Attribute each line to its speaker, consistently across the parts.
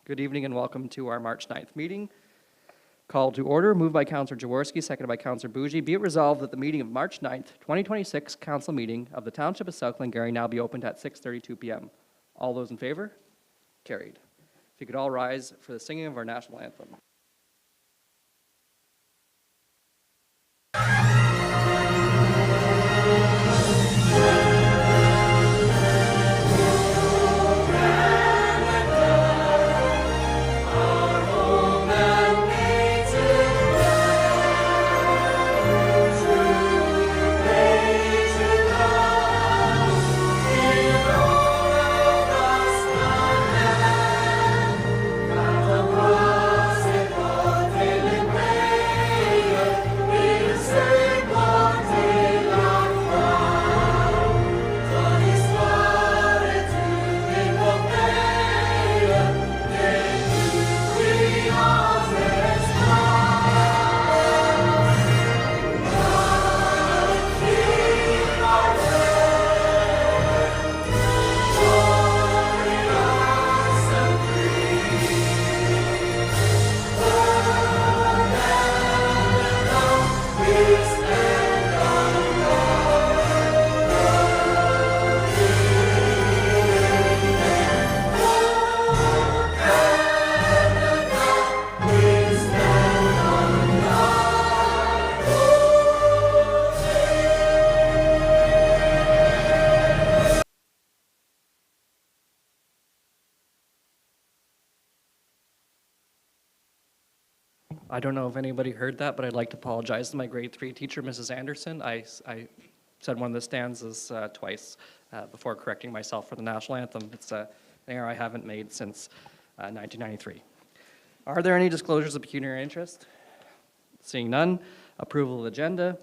Speaker 1: Good evening and welcome to our March 9th meeting. Call to order, moved by Councillor Jaworski, seconded by Councillor Bougie. Be it resolved that the meeting of March 9th, 2026 council meeting of the Township of South Glengarry now be opened at 6:32 p.m. All those in favor? Carried. If you could all rise for the singing of our national anthem. I don't know if anybody heard that, but I'd like to apologize to my grade 3 teacher, Mrs. Anderson. I said one of the stanzas twice before correcting myself for the national anthem. It's an error I haven't made since 1993. Are there any disclosures of pecuniary interest? Seeing none, approval of agenda.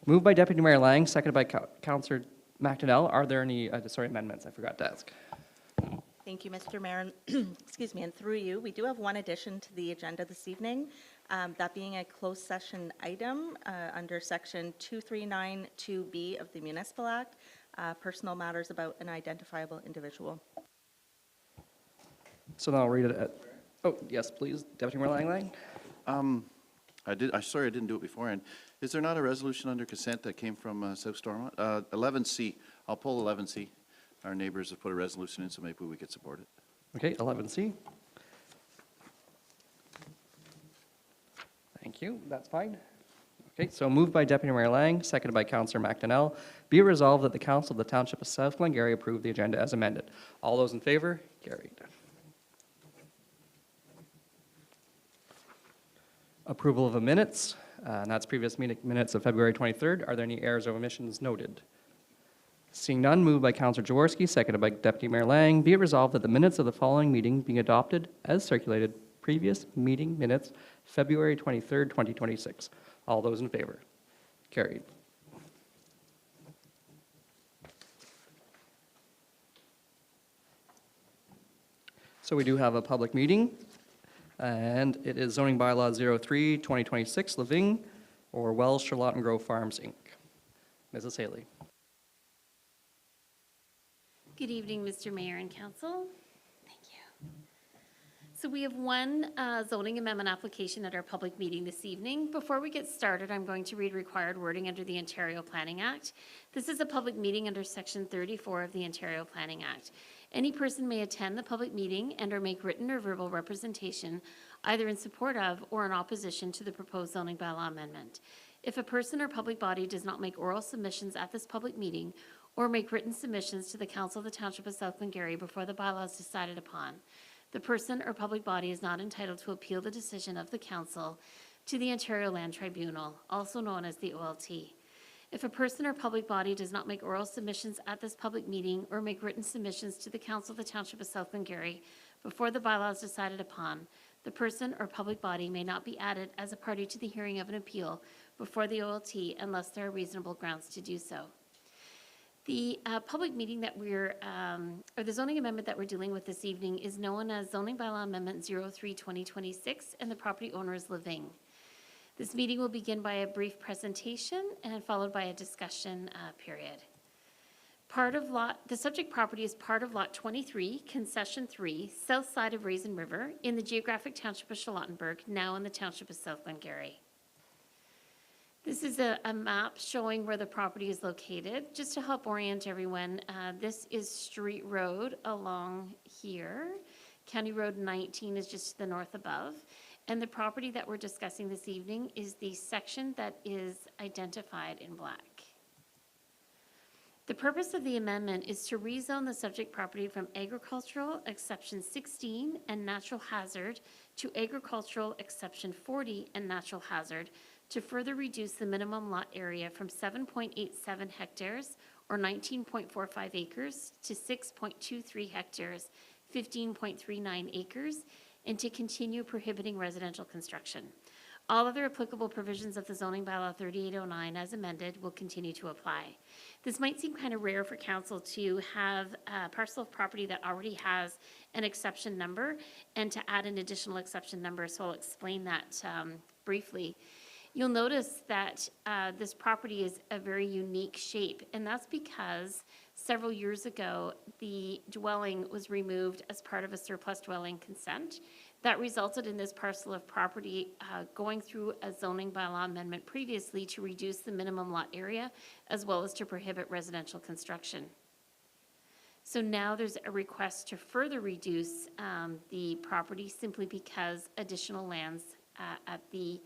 Speaker 1: Moved by Deputy Mayor Lang, seconded by Councillor McDonnell. Are there any amendments? I forgot to ask.
Speaker 2: Thank you, Mr. Mayor. Excuse me, and through you, we do have one addition to the agenda this evening, that being a closed session item under section 2392B of the Municipal Act, personal matters about an identifiable individual.
Speaker 1: So then I'll read it. Oh, yes, please, Deputy Mayor Lang.
Speaker 3: I'm sorry I didn't do it beforehand. Is there not a resolution under consent that came from South Stormont? 11C. I'll pull 11C. Our neighbors have put a resolution in, so maybe we could support it.
Speaker 1: Okay, 11C. Thank you, that's fine. Okay, so moved by Deputy Mayor Lang, seconded by Councillor McDonnell. Be it resolved that the Council of the Township of South Glengarry approve the agenda as amended. All those in favor? Carried. Approval of the minutes, and that's previous meeting minutes of February 23rd. Are there any errors or omissions noted? Seeing none, moved by Councillor Jaworski, seconded by Deputy Mayor Lang. Be it resolved that the minutes of the following meeting being adopted as circulated, previous meeting minutes, February 23rd, 2026. All those in favor? Carried. So we do have a public meeting, and it is zoning bylaw 03-2026, Living or Wells Charlotte Grove Farms, Inc. Mrs. Haley.
Speaker 4: Good evening, Mr. Mayor and Council. Thank you. So we have one zoning amendment application at our public meeting this evening. Before we get started, I'm going to read required wording under the Ontario Planning Act. This is a public meeting under Section 34 of the Ontario Planning Act. Any person may attend the public meeting and or make written or verbal representation either in support of or in opposition to the proposed zoning bylaw amendment. If a person or public body does not make oral submissions at this public meeting or make written submissions to the Council of the Township of South Glengarry before the bylaw is decided upon, the person or public body is not entitled to appeal the decision of the Council to the Ontario Land Tribunal, also known as the OLT. If a person or public body does not make oral submissions at this public meeting or make written submissions to the Council of the Township of South Glengarry before the bylaw is decided upon, the person or public body may not be added as a party to the hearing of an appeal before the OLT unless there are reasonable grounds to do so. The public meeting that we're, or the zoning amendment that we're dealing with this evening is known as Zoning Bylaw Amendment 03-2026, and the property owner is Living. This meeting will begin by a brief presentation and followed by a discussion period. The subject property is part of Lot 23, Concession 3, south side of Raisin River, in the geographic township of Charlottenburg, now in the township of South Glengarry. This is a map showing where the property is located. Just to help orient everyone, this is Street Road along here. County Road 19 is just to the north above. And the property that we're discussing this evening is the section that is identified in black. The purpose of the amendment is to rezone the subject property from agricultural exception 16 and natural hazard to agricultural exception 40 and natural hazard to further reduce the minimum lot area from 7.87 hectares or 19.45 acres to 6.23 hectares, 15.39 acres, and to continue prohibiting residential construction. All other applicable provisions of the zoning bylaw 3809 as amended will continue to apply. This might seem kind of rare for council to have a parcel of property that already has an exception number and to add an additional exception number, so I'll explain that briefly. You'll notice that this property is a very unique shape, and that's because several years ago, the dwelling was removed as part of a surplus dwelling consent. That resulted in this parcel of property going through a zoning bylaw amendment previously to reduce the minimum lot area as well as to prohibit residential construction. So now there's a request to further reduce the property simply because additional lands at the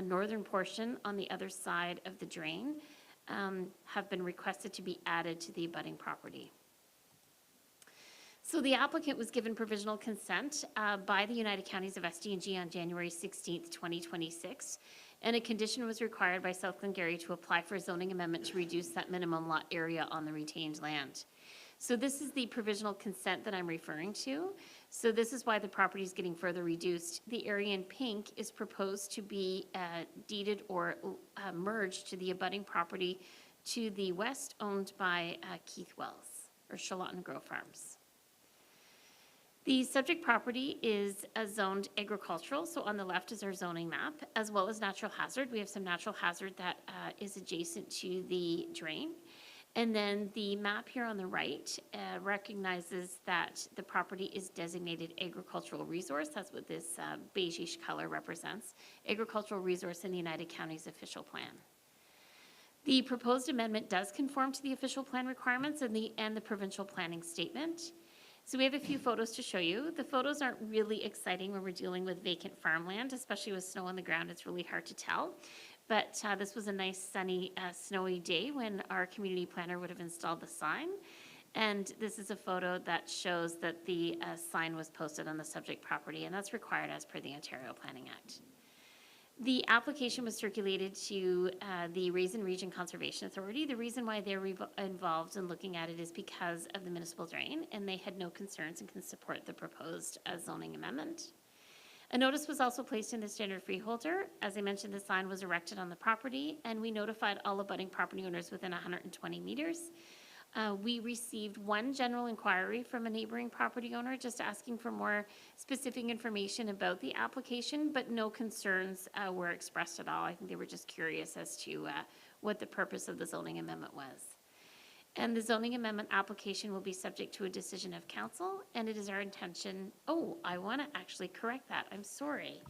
Speaker 4: northern portion on the other side of the drain have been requested to be added to the abutting property. So the applicant was given provisional consent by the United Counties of SDNG on January 16th, 2026, and a condition was required by South Glengarry to apply for a zoning amendment to reduce that minimum lot area on the retained land. So this is the provisional consent that I'm referring to. So this is why the property is getting further reduced. The area in pink is proposed to be deeded or merged to the abutting property to the west, owned by Keith Wells, or Charlotten Grove Farms. The subject property is zoned agricultural, so on the left is our zoning map, as well as natural hazard. We have some natural hazard that is adjacent to the drain. And then the map here on the right recognizes that the property is designated agricultural resource. That's what this beigeish color represents, agricultural resource in the United Counties official plan. The proposed amendment does conform to the official plan requirements and the provincial planning statement. So we have a few photos to show you. The photos aren't really exciting when we're dealing with vacant farmland, especially with snow on the ground. It's really hard to tell. But this was a nice sunny, snowy day when our community planner would have installed the sign. And this is a photo that shows that the sign was posted on the subject property, and that's required as per the Ontario Planning Act. The application was circulated to the Raisin Region Conservation Authority. The reason why they're involved in looking at it is because of the municipal drain, and they had no concerns and can support the proposed zoning amendment. A notice was also placed in the standard freeholder. As I mentioned, the sign was erected on the property, and we notified all abutting property owners within 120 meters. We received one general inquiry from a neighboring property owner just asking for more specific information about the application, but no concerns were expressed at all. I think they were just curious as to what the purpose of the zoning amendment was. And the zoning amendment application will be subject to a decision of council, and it is our intention, I want to actually correct that. I'm sorry.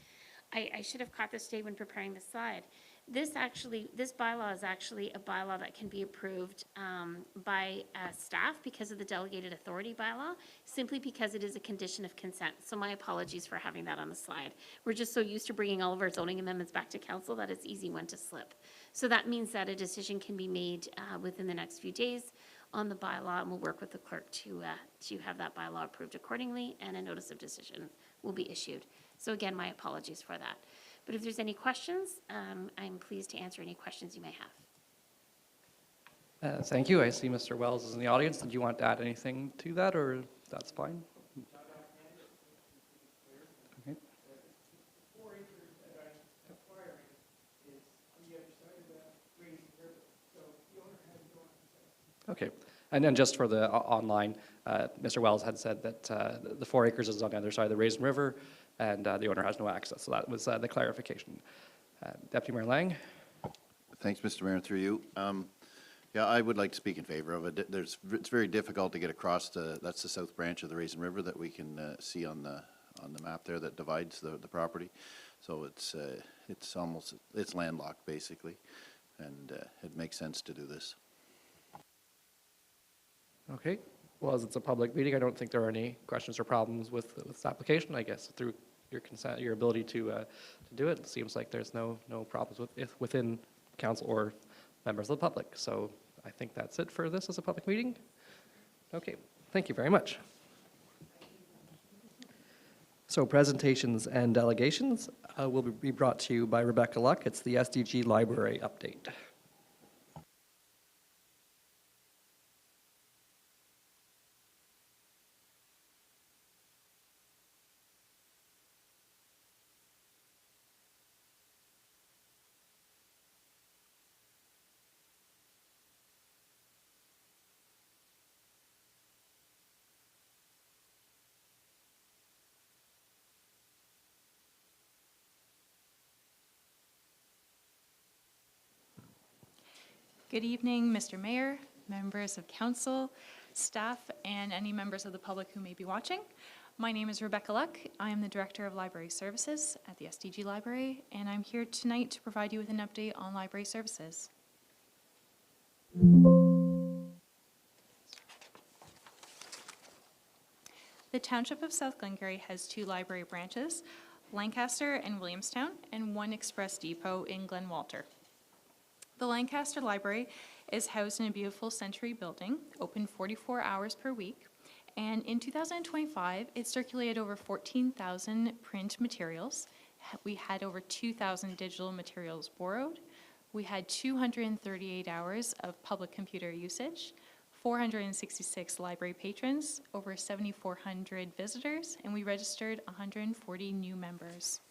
Speaker 4: I should have caught this today when preparing the slide. This bylaw is actually a bylaw that can be approved by staff because of the delegated authority bylaw, simply because it is a condition of consent. So my apologies for having that on the slide. We're just so used to bringing all of our zoning amendments back to council that it's easy one to slip. So that means that a decision can be made within the next few days on the bylaw, and we'll work with the clerk to have that bylaw approved accordingly, and a notice of decision will be issued. So again, my apologies for that. But if there's any questions, I'm pleased to answer any questions you may have.
Speaker 1: Thank you. I see Mr. Wells is in the audience. Did you want to add anything to that, or that's fine? Okay. Okay. And then just for the online, Mr. Wells had said that the 4 acres is on the other side of the Raisin River, and the owner has no access. So that was the clarification. Deputy Mayor Lang?
Speaker 3: Thanks, Mr. Mayor, through you. Yeah, I would like to speak in favor of it. It's very difficult to get across that's the south branch of the Raisin River that we can see on the map there that divides the property. So it's landlocked basically, and it makes sense to do this.
Speaker 1: Okay, well, as it's a public meeting, I don't think there are any questions or problems with this application. I guess through your consent, your ability to do it, it seems like there's no problems within council or members of the public. So I think that's it for this as a public meeting. Okay, thank you very much. So presentations and delegations will be brought to you by Rebecca Luck. It's the SDG Library update.
Speaker 5: Good evening, Mr. Mayor, members of council, staff, and any members of the public who may be watching. My name is Rebecca Luck. I am the Director of Library Services at the SDG Library, and I'm here tonight to provide you with an update on library services. The Township of South Glengarry has 2 library branches, Lancaster and Williamstown, and 1 express depot in Glen Walter. The Lancaster Library is housed in a beautiful Century building, open 44 hours per week, and in 2025, it circulated over 14,000 print materials. We had over 2,000 digital materials borrowed. We had 238 hours of public computer usage, 466 library patrons, over 7,400 visitors, and we registered 140 new members.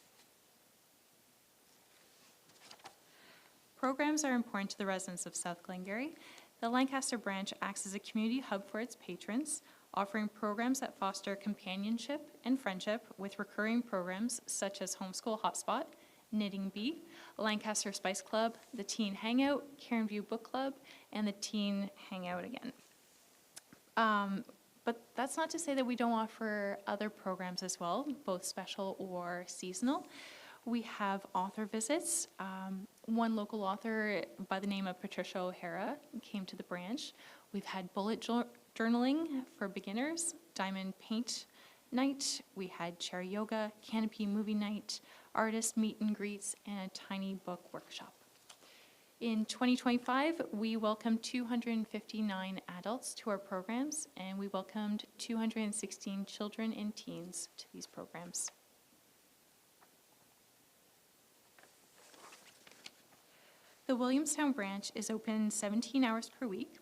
Speaker 5: Programs are important to the residents of South Glengarry. The Lancaster branch acts as a community hub for its patrons, offering programs that foster companionship and friendship with recurring programs such as Homeschool Hotspot, Knitting Bee, Lancaster Spice Club, the Teen Hangout, Cairnview Book Club, and the Teen Hangout again. But that's not to say that we don't offer other programs as well, both special or seasonal. We have author visits. One local author by the name of Patricia O'Hara came to the branch. We've had bullet journaling for beginners, diamond paint night. We had chair yoga, canopy movie night, artist meet and greets, and a tiny book workshop. In 2025, we welcomed 259 adults to our programs, and we welcomed 216 children and teens to these programs. The Williamstown branch is open 17 hours per week.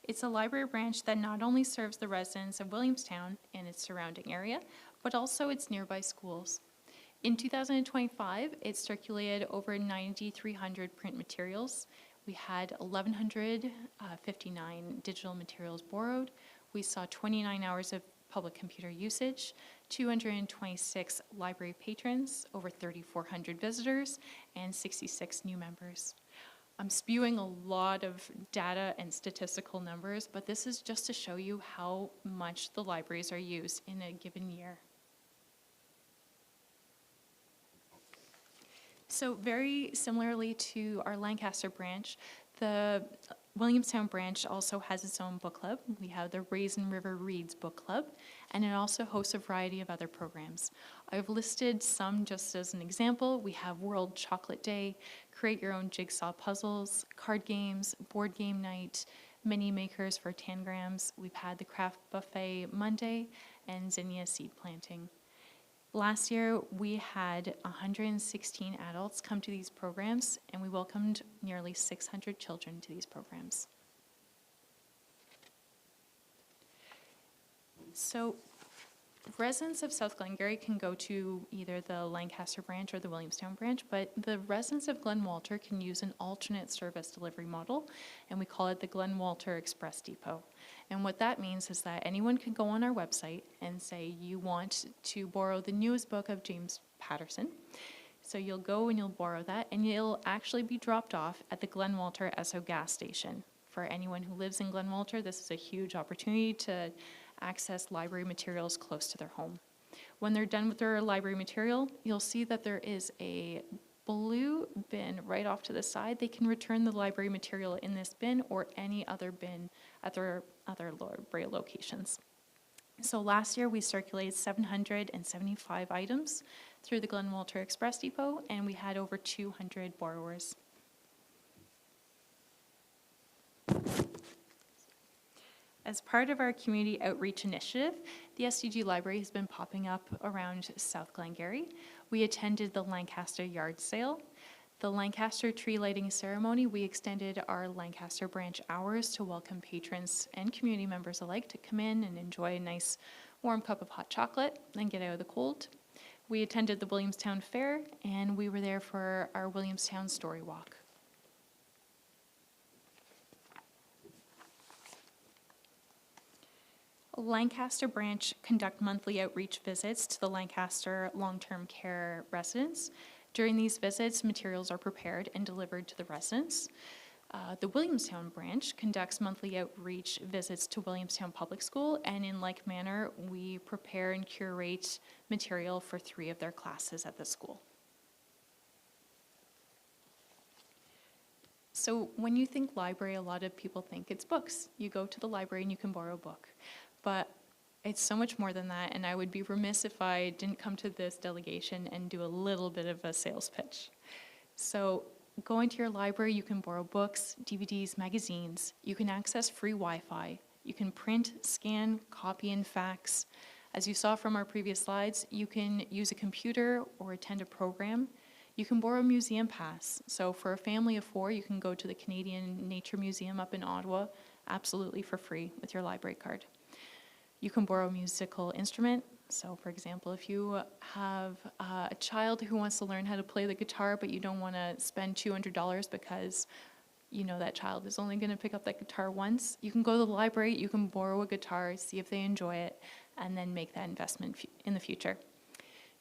Speaker 5: It's a library branch that not only serves the residents of Williamstown and its surrounding area, but also its nearby schools. In 2025, it circulated over 9,300 print materials. We had 1,159 digital materials borrowed. We saw 29 hours of public computer usage, 226 library patrons, over 3,400 visitors, and 66 new members. I'm spewing a lot of data and statistical numbers, but this is just to show you how much the libraries are used in a given year. So very similarly to our Lancaster branch, the Williamstown branch also has its own book club. We have the Raisin River Reads book club, and it also hosts a variety of other programs. I've listed some just as an example. We have World Chocolate Day, create your own jigsaw puzzles, card games, board game night, mini makers for tangrams. We've had the craft buffet Monday and zinnia seed planting. Last year, we had 116 adults come to these programs, and we welcomed nearly 600 children to these programs. So residents of South Glengarry can go to either the Lancaster branch or the Williamstown branch, but the residents of Glen Walter can use an alternate service delivery model, and we call it the Glen Walter Express Depot. And what that means is that anyone can go on our website and say you want to borrow the newest book of James Patterson. So you'll go and you'll borrow that, and you'll actually be dropped off at the Glen Walter Esso gas station. For anyone who lives in Glen Walter, this is a huge opportunity to access library materials close to their home. When they're done with their library material, you'll see that there is a blue bin right off to the side. They can return the library material in this bin or any other bin at their other library locations. So last year, we circulated 775 items through the Glen Walter Express Depot, and we had over 200 borrowers. As part of our community outreach initiative, the SDG Library has been popping up around South Glengarry. We attended the Lancaster Yard Sale. The Lancaster tree lighting ceremony, we extended our Lancaster branch hours to welcome patrons and community members alike to come in and enjoy a nice warm cup of hot chocolate and get out of the cold. We attended the Williamstown Fair, and we were there for our Williamstown Story Walk. Lancaster branch conduct monthly outreach visits to the Lancaster long-term care residents. During these visits, materials are prepared and delivered to the residents. The Williamstown branch conducts monthly outreach visits to Williamstown Public School, and in like manner, we prepare and curate material for 3 of their classes at the school. So when you think library, a lot of people think it's books. You go to the library and you can borrow a book. But it's so much more than that, and I would be remiss if I didn't come to this delegation and do a little bit of a sales pitch. So go into your library, you can borrow books, DVDs, magazines. You can access free Wi-Fi. You can print, scan, copy, and fax. As you saw from our previous slides, you can use a computer or attend a program. You can borrow a museum pass. So for a family of 4, you can go to the Canadian Nature Museum up in Ottawa absolutely for free with your library card. You can borrow a musical instrument. So for example, if you have a child who wants to learn how to play the guitar, but you don't want to spend $200 because you know that child is only going to pick up that guitar once, you can go to the library, you can borrow a guitar, see if they enjoy it, and then make that investment in the future.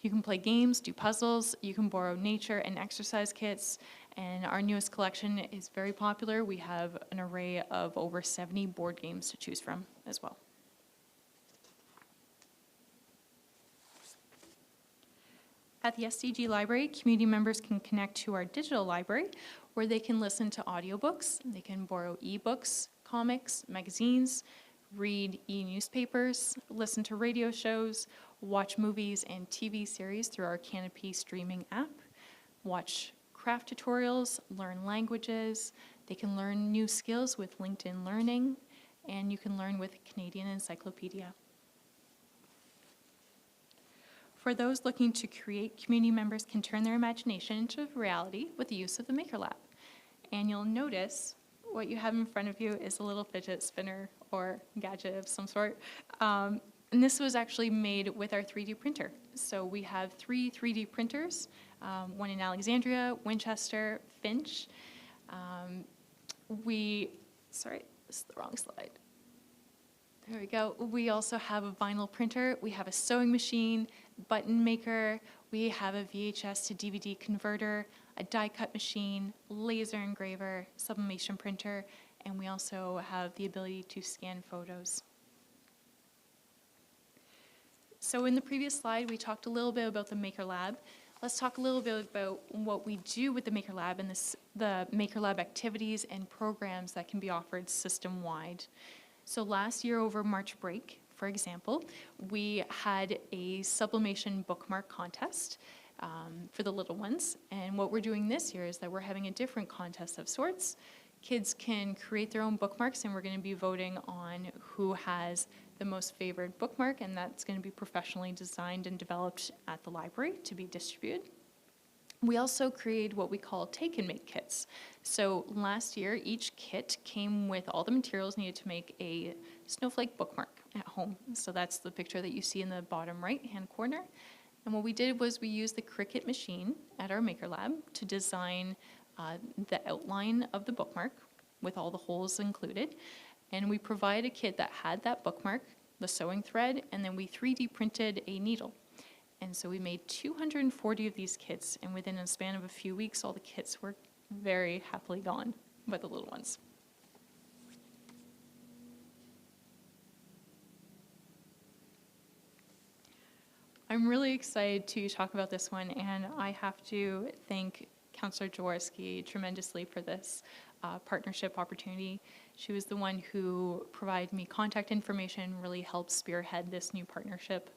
Speaker 5: You can play games, do puzzles, you can borrow nature and exercise kits, and our newest collection is very popular. We have an array of over 70 board games to choose from as well. At the SDG Library, community members can connect to our digital library where they can listen to audiobooks, they can borrow ebooks, comics, magazines, read e-newspapers, listen to radio shows, watch movies and TV series through our Canopy streaming app, watch craft tutorials, learn languages, they can learn new skills with LinkedIn Learning, and you can learn with Canadian Encyclopedia. For those looking to create, community members can turn their imagination into reality with the use of the Maker Lab. And you'll notice what you have in front of you is a little fidget spinner or gadget of some sort. And this was actually made with our 3D printer. So we have 3 3D printers, one in Alexandria, Winchester, Finch. Sorry, this is the wrong slide. There we go. We also have a vinyl printer. We have a sewing machine, button maker. We have a VHS to DVD converter, a die cut machine, laser engraver, sublimation printer, and we also have the ability to scan photos. So in the previous slide, we talked a little bit about the Maker Lab. Let's talk a little bit about what we do with the Maker Lab and the Maker Lab activities and programs that can be offered system-wide. So last year over March break, for example, we had a sublimation bookmark contest for the little ones. And what we're doing this year is that we're having a different contest of sorts. Kids can create their own bookmarks, and we're going to be voting on who has the most favored bookmark, and that's going to be professionally designed and developed at the library to be distributed. We also created what we call take and make kits. So last year, each kit came with all the materials needed to make a snowflake bookmark at home. So that's the picture that you see in the bottom right-hand corner. And what we did was we used the Cricut machine at our Maker Lab to design the outline of the bookmark with all the holes included. And we provided a kit that had that bookmark, the sewing thread, and then we 3D printed a needle. And so we made 240 of these kits, and within a span of a few weeks, all the kits were very happily gone by the little ones. I'm really excited to talk about this one, and I have to thank Councillor Jaworski tremendously for this partnership opportunity. She was the one who provided me contact information, really helped spearhead this new partnership.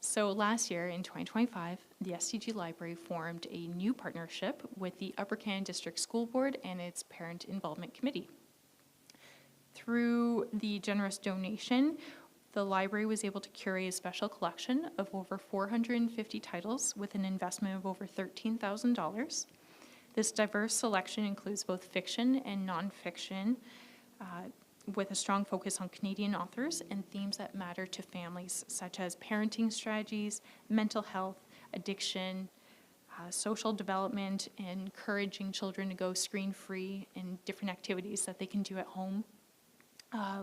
Speaker 5: So last year, in 2025, the SDG Library formed a new partnership with the Upper Canada District School Board and its Parent Involvement Committee. Through the generous donation, the library was able to curate a special collection of over 450 titles with an investment of over $13,000. This diverse selection includes both fiction and nonfiction, with a strong focus on Canadian authors and themes that matter to families, such as parenting strategies, mental health, addiction, social development, and encouraging children to go screen-free and different activities that they can do at home.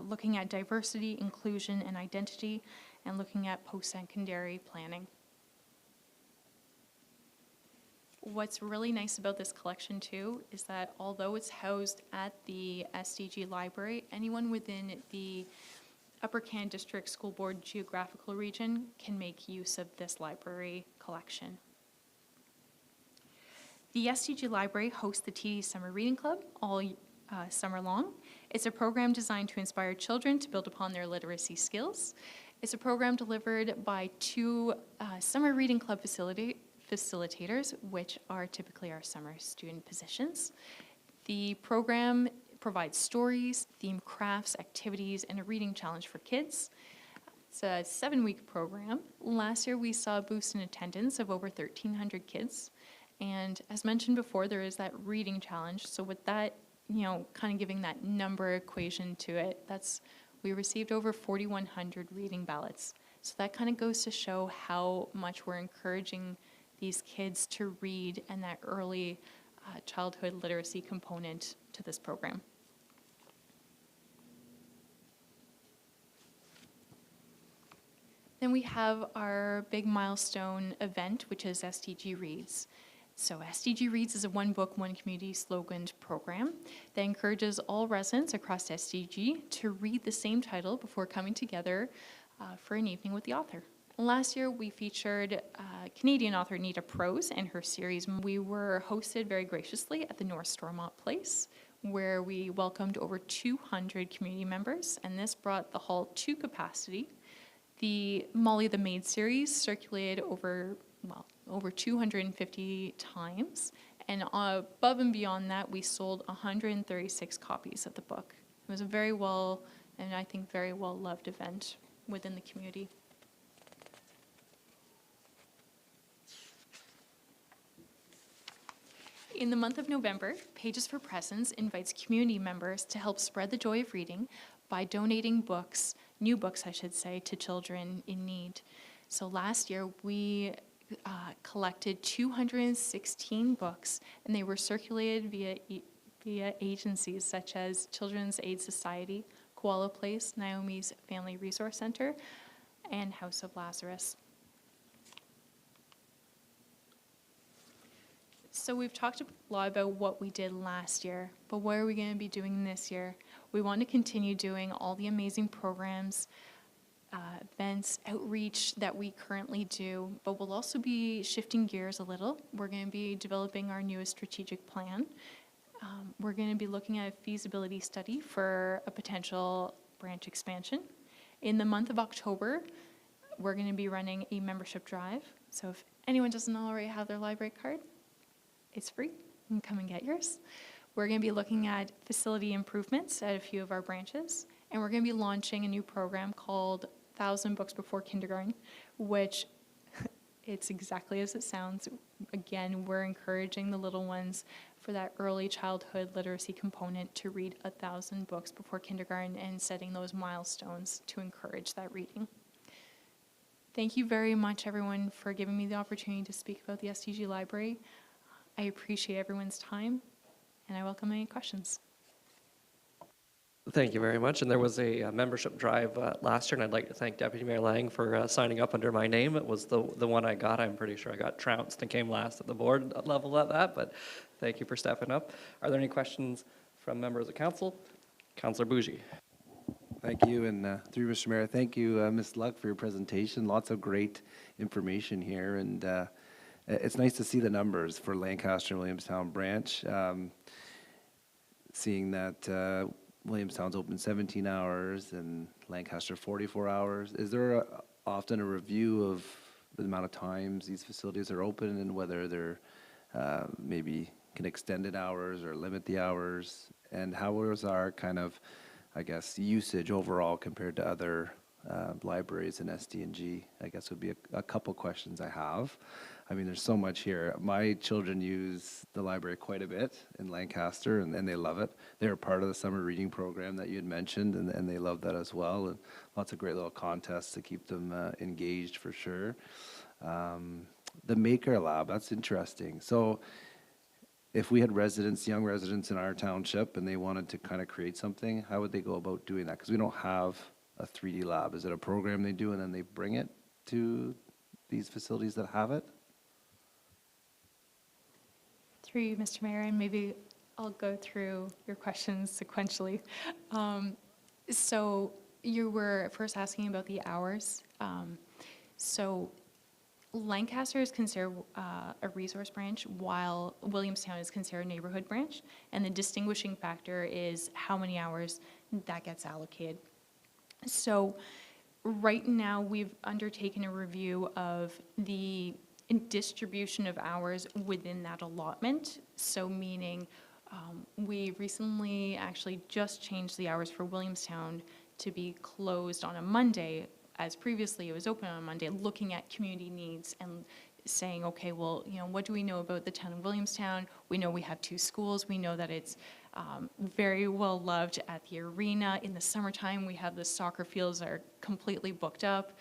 Speaker 5: Looking at diversity, inclusion, and identity, and looking at post-secondary planning. What's really nice about this collection too is that although it's housed at the SDG Library, anyone within the Upper Canada District School Board geographical region can make use of this library collection. The SDG Library hosts the TD Summer Reading Club all summer long. It's a program designed to inspire children to build upon their literacy skills. It's a program delivered by two Summer Reading Club facilitators, which are typically our summer student positions. The program provides stories, themed crafts, activities, and a reading challenge for kids. It's a 7-week program. Last year, we saw a boost in attendance of over 1,300 kids. And as mentioned before, there is that reading challenge. So with that, kind of giving that number equation to it, we received over 4,100 reading ballots. So that kind of goes to show how much we're encouraging these kids to read and that early childhood literacy component to this program. Then we have our big milestone event, which is SDG Reads. So SDG Reads is a One Book, One Community sloganed program that encourages all residents across SDG to read the same title before coming together for an evening with the author. Last year, we featured Canadian author Nita Prose and her series. We were hosted very graciously at the North Stormont Place, where we welcomed over 200 community members, and this brought the hall to capacity. The Molly the Maid series circulated over 250 times, and above and beyond that, we sold 136 copies of the book. It was a very well, and I think very well loved event within the community. In the month of November, Pages for Presence invites community members to help spread the joy of reading by donating books, new books I should say, to children in need. So last year we collected 216 books, and they were circulated via agencies such as Children's Aid Society, Koala Place, Naomi's Family Resource Center, and House of Lazarus. So we've talked a lot about what we did last year, but what are we going to be doing this year? We want to continue doing all the amazing programs, events, outreach that we currently do, but we'll also be shifting gears a little. We're going to be developing our newest strategic plan. We're going to be looking at a feasibility study for a potential branch expansion. In the month of October, we're going to be running a membership drive. So if anyone doesn't already have their library card, it's free. You can come and get yours. We're going to be looking at facility improvements at a few of our branches, and we're going to be launching a new program called 1,000 Books Before Kindergarten, which it's exactly as it sounds. Again, we're encouraging the little ones for that early childhood literacy component to read 1,000 books before kindergarten and setting those milestones to encourage that reading. Thank you very much, everyone, for giving me the opportunity to speak about the SDG Library. I appreciate everyone's time, and I welcome any questions.
Speaker 1: Thank you very much. And there was a membership drive last year, and I'd like to thank Deputy Mayor Lang for signing up under my name. It was the one I got. I'm pretty sure I got trounced and came last at the board level at that, but thank you for stepping up. Are there any questions from members of council? Councillor Bougie.
Speaker 6: Thank you, and through Mr. Mayor, thank you, Ms. Luck, for your presentation. Lots of great information here, and it's nice to see the numbers for Lancaster and Williamstown branch. Seeing that Williamstown's open 17 hours and Lancaster 44 hours. Is there often a review of the amount of times these facilities are open and whether they're maybe can extend it hours or limit the hours? And how is our kind of, I guess, usage overall compared to other libraries in SDNG? I guess would be a couple questions I have. I mean, there's so much here. My children use the library quite a bit in Lancaster, and they love it. They're part of the summer reading program that you had mentioned, and they love that as well. And lots of great little contests to keep them engaged for sure. The Maker Lab, that's interesting. So if we had residents, young residents in our township, and they wanted to kind of create something, how would they go about doing that? Because we don't have a 3D lab. Is it a program they do and then they bring it to these facilities that have it?
Speaker 5: Through you, Mr. Mayor, and maybe I'll go through your questions sequentially. So you were first asking about the hours. So Lancaster is considered a resource branch, while Williamstown is considered a neighborhood branch. And the distinguishing factor is how many hours that gets allocated. So right now, we've undertaken a review of the distribution of hours within that allotment. So meaning, we recently actually just changed the hours for Williamstown to be closed on a Monday, as previously it was open on a Monday, looking at community needs and saying, okay, well, you know, what do we know about the town of Williamstown? We know we have 2 schools. We know that it's very well loved at the arena. In the summertime, we have the soccer fields that are completely booked up.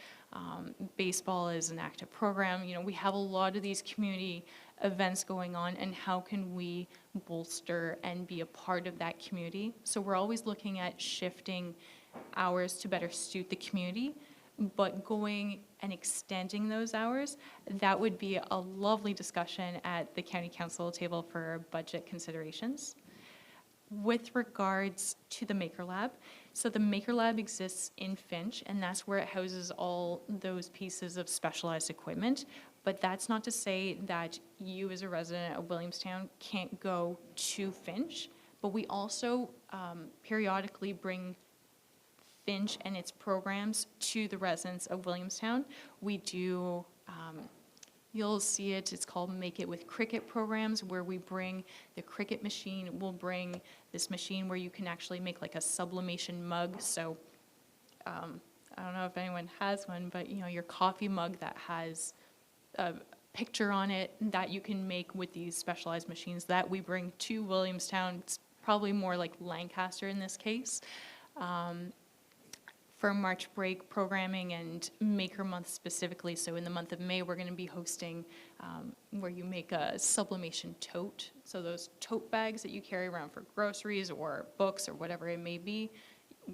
Speaker 5: Baseball is an active program. You know, we have a lot of these community events going on, and how can we bolster and be a part of that community? So we're always looking at shifting hours to better suit the community, but going and extending those hours, that would be a lovely discussion at the county council table for budget considerations. With regards to the Maker Lab, so the Maker Lab exists in Finch, and that's where it houses all those pieces of specialized equipment. But that's not to say that you as a resident of Williamstown can't go to Finch, but we also periodically bring Finch and its programs to the residents of Williamstown. We do, you'll see it, it's called Make It with Cricket programs, where we bring the Cricket machine. We'll bring this machine where you can actually make like a sublimation mug. So I don't know if anyone has one, but you know, your coffee mug that has a picture on it that you can make with these specialized machines that we bring to Williamstown. It's probably more like Lancaster in this case. For March break programming and Maker Month specifically, so in the month of May, we're going to be hosting where you make a sublimation tote. So those tote bags that you carry around for groceries or books or whatever it may be,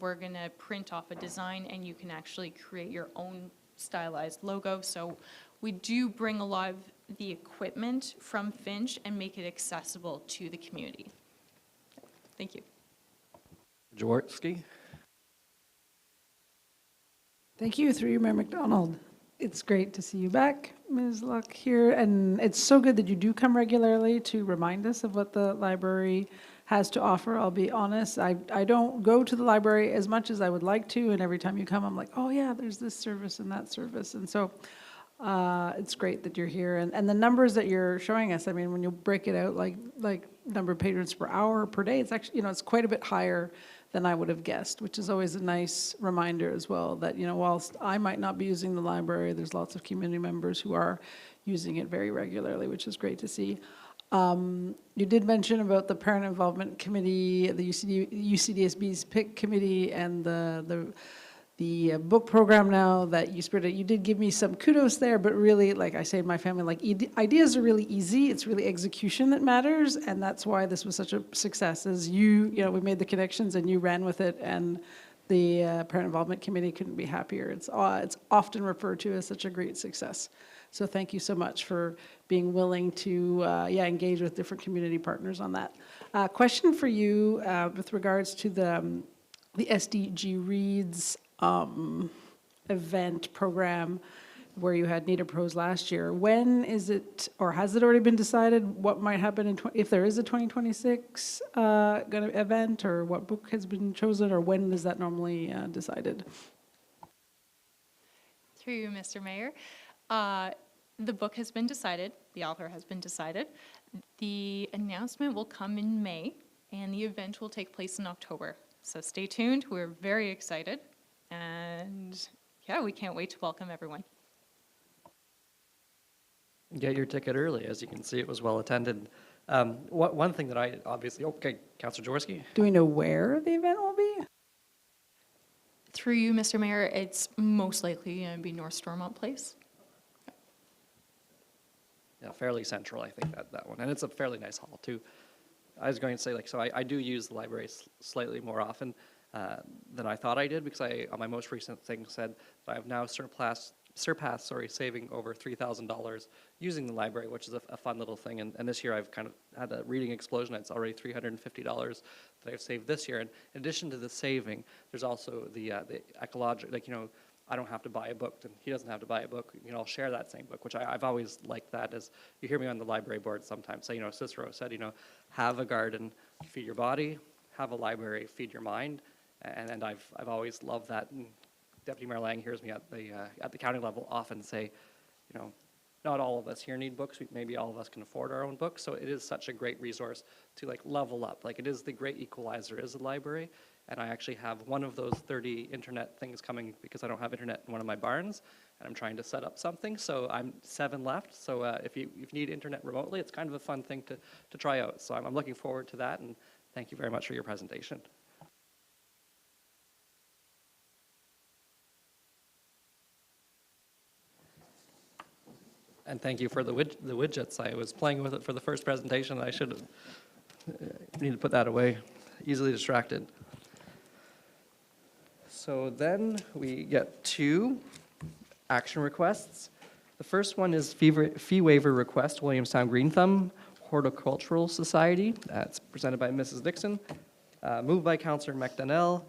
Speaker 5: we're going to print off a design and you can actually create your own stylized logo. So we do bring a lot of the equipment from Finch and make it accessible to the community. Thank you.
Speaker 1: Jaworski?
Speaker 7: Thank you, through you, Mayor McDonald. It's great to see you back, Ms. Luck, here, and it's so good that you do come regularly to remind us of what the library has to offer. I'll be honest, I don't go to the library as much as I would like to, and every time you come, I'm like, oh yeah, there's this service and that service, and so it's great that you're here, and the numbers that you're showing us, I mean, when you break it out, like number of patrons per hour, per day, it's actually, you know, it's quite a bit higher than I would have guessed, which is always a nice reminder as well that, you know, whilst I might not be using the library, there's lots of community members who are using it very regularly, which is great to see. You did mention about the Parent Involvement Committee, the UCDSB's PIC Committee, and the book program now that you spirited. You did give me some kudos there, but really, like I say in my family, like ideas are really easy. It's really execution that matters, and that's why this was such a success. As you know, we made the connections and you ran with it, and the Parent Involvement Committee couldn't be happier. It's often referred to as such a great success. So thank you so much for being willing to engage with different community partners on that. Question for you with regards to the the SDG Reads event program where you had Native Pros last year. When is it, or has it already been decided what might happen if there is a 2026 event, or what book has been chosen, or when is that normally decided?
Speaker 5: Through you, Mr. Mayor. The book has been decided, the author has been decided. The announcement will come in May, and the event will take place in October. So stay tuned, we're very excited, and yeah, we can't wait to welcome everyone.
Speaker 1: Get your ticket early. As you can see, it was well attended. One thing that I obviously, okay, Councillor Jaworski.
Speaker 7: Do we know where the event will be?
Speaker 5: Through you, Mr. Mayor, it's most likely going to be North Stormont Place.
Speaker 1: Yeah, fairly central, I think, that one. And it's a fairly nice hall, too. I was going to say, like, so I do use the library slightly more often than I thought I did, because on my most recent thing said that I've now surpassed, saving over $3,000 using the library, which is a fun little thing. And this year I've kind of had a reading explosion. It's already $350 that I've saved this year. And in addition to the saving, there's also the ecological, like, I don't have to buy a book, and he doesn't have to buy a book. I'll share that same book, which I've always liked that. As you hear me on the library board sometimes say, Cicero said, have a garden, feed your body, have a library, feed your mind. And I've always loved that. And Deputy Mayor Lang hears me at the county level often say, not all of us here need books. Maybe all of us can afford our own books. So it is such a great resource to level up. It is the great equalizer is a library. And I actually have one of those 30 internet things coming because I don't have internet in one of my barns, and I'm trying to set up something. So I'm 7 left. So if you need internet remotely, it's kind of a fun thing to try out. So I'm looking forward to that, and thank you very much for your presentation. And thank you for the widgets. I was playing with it for the first presentation. I should need to put that away. Easily distracted. So then we get 2 action requests. The first one is fee waiver request, Williamstown Green Thumb Horticultural Society. That's presented by Mrs. Dixon. Moved by Councillor McDonnell,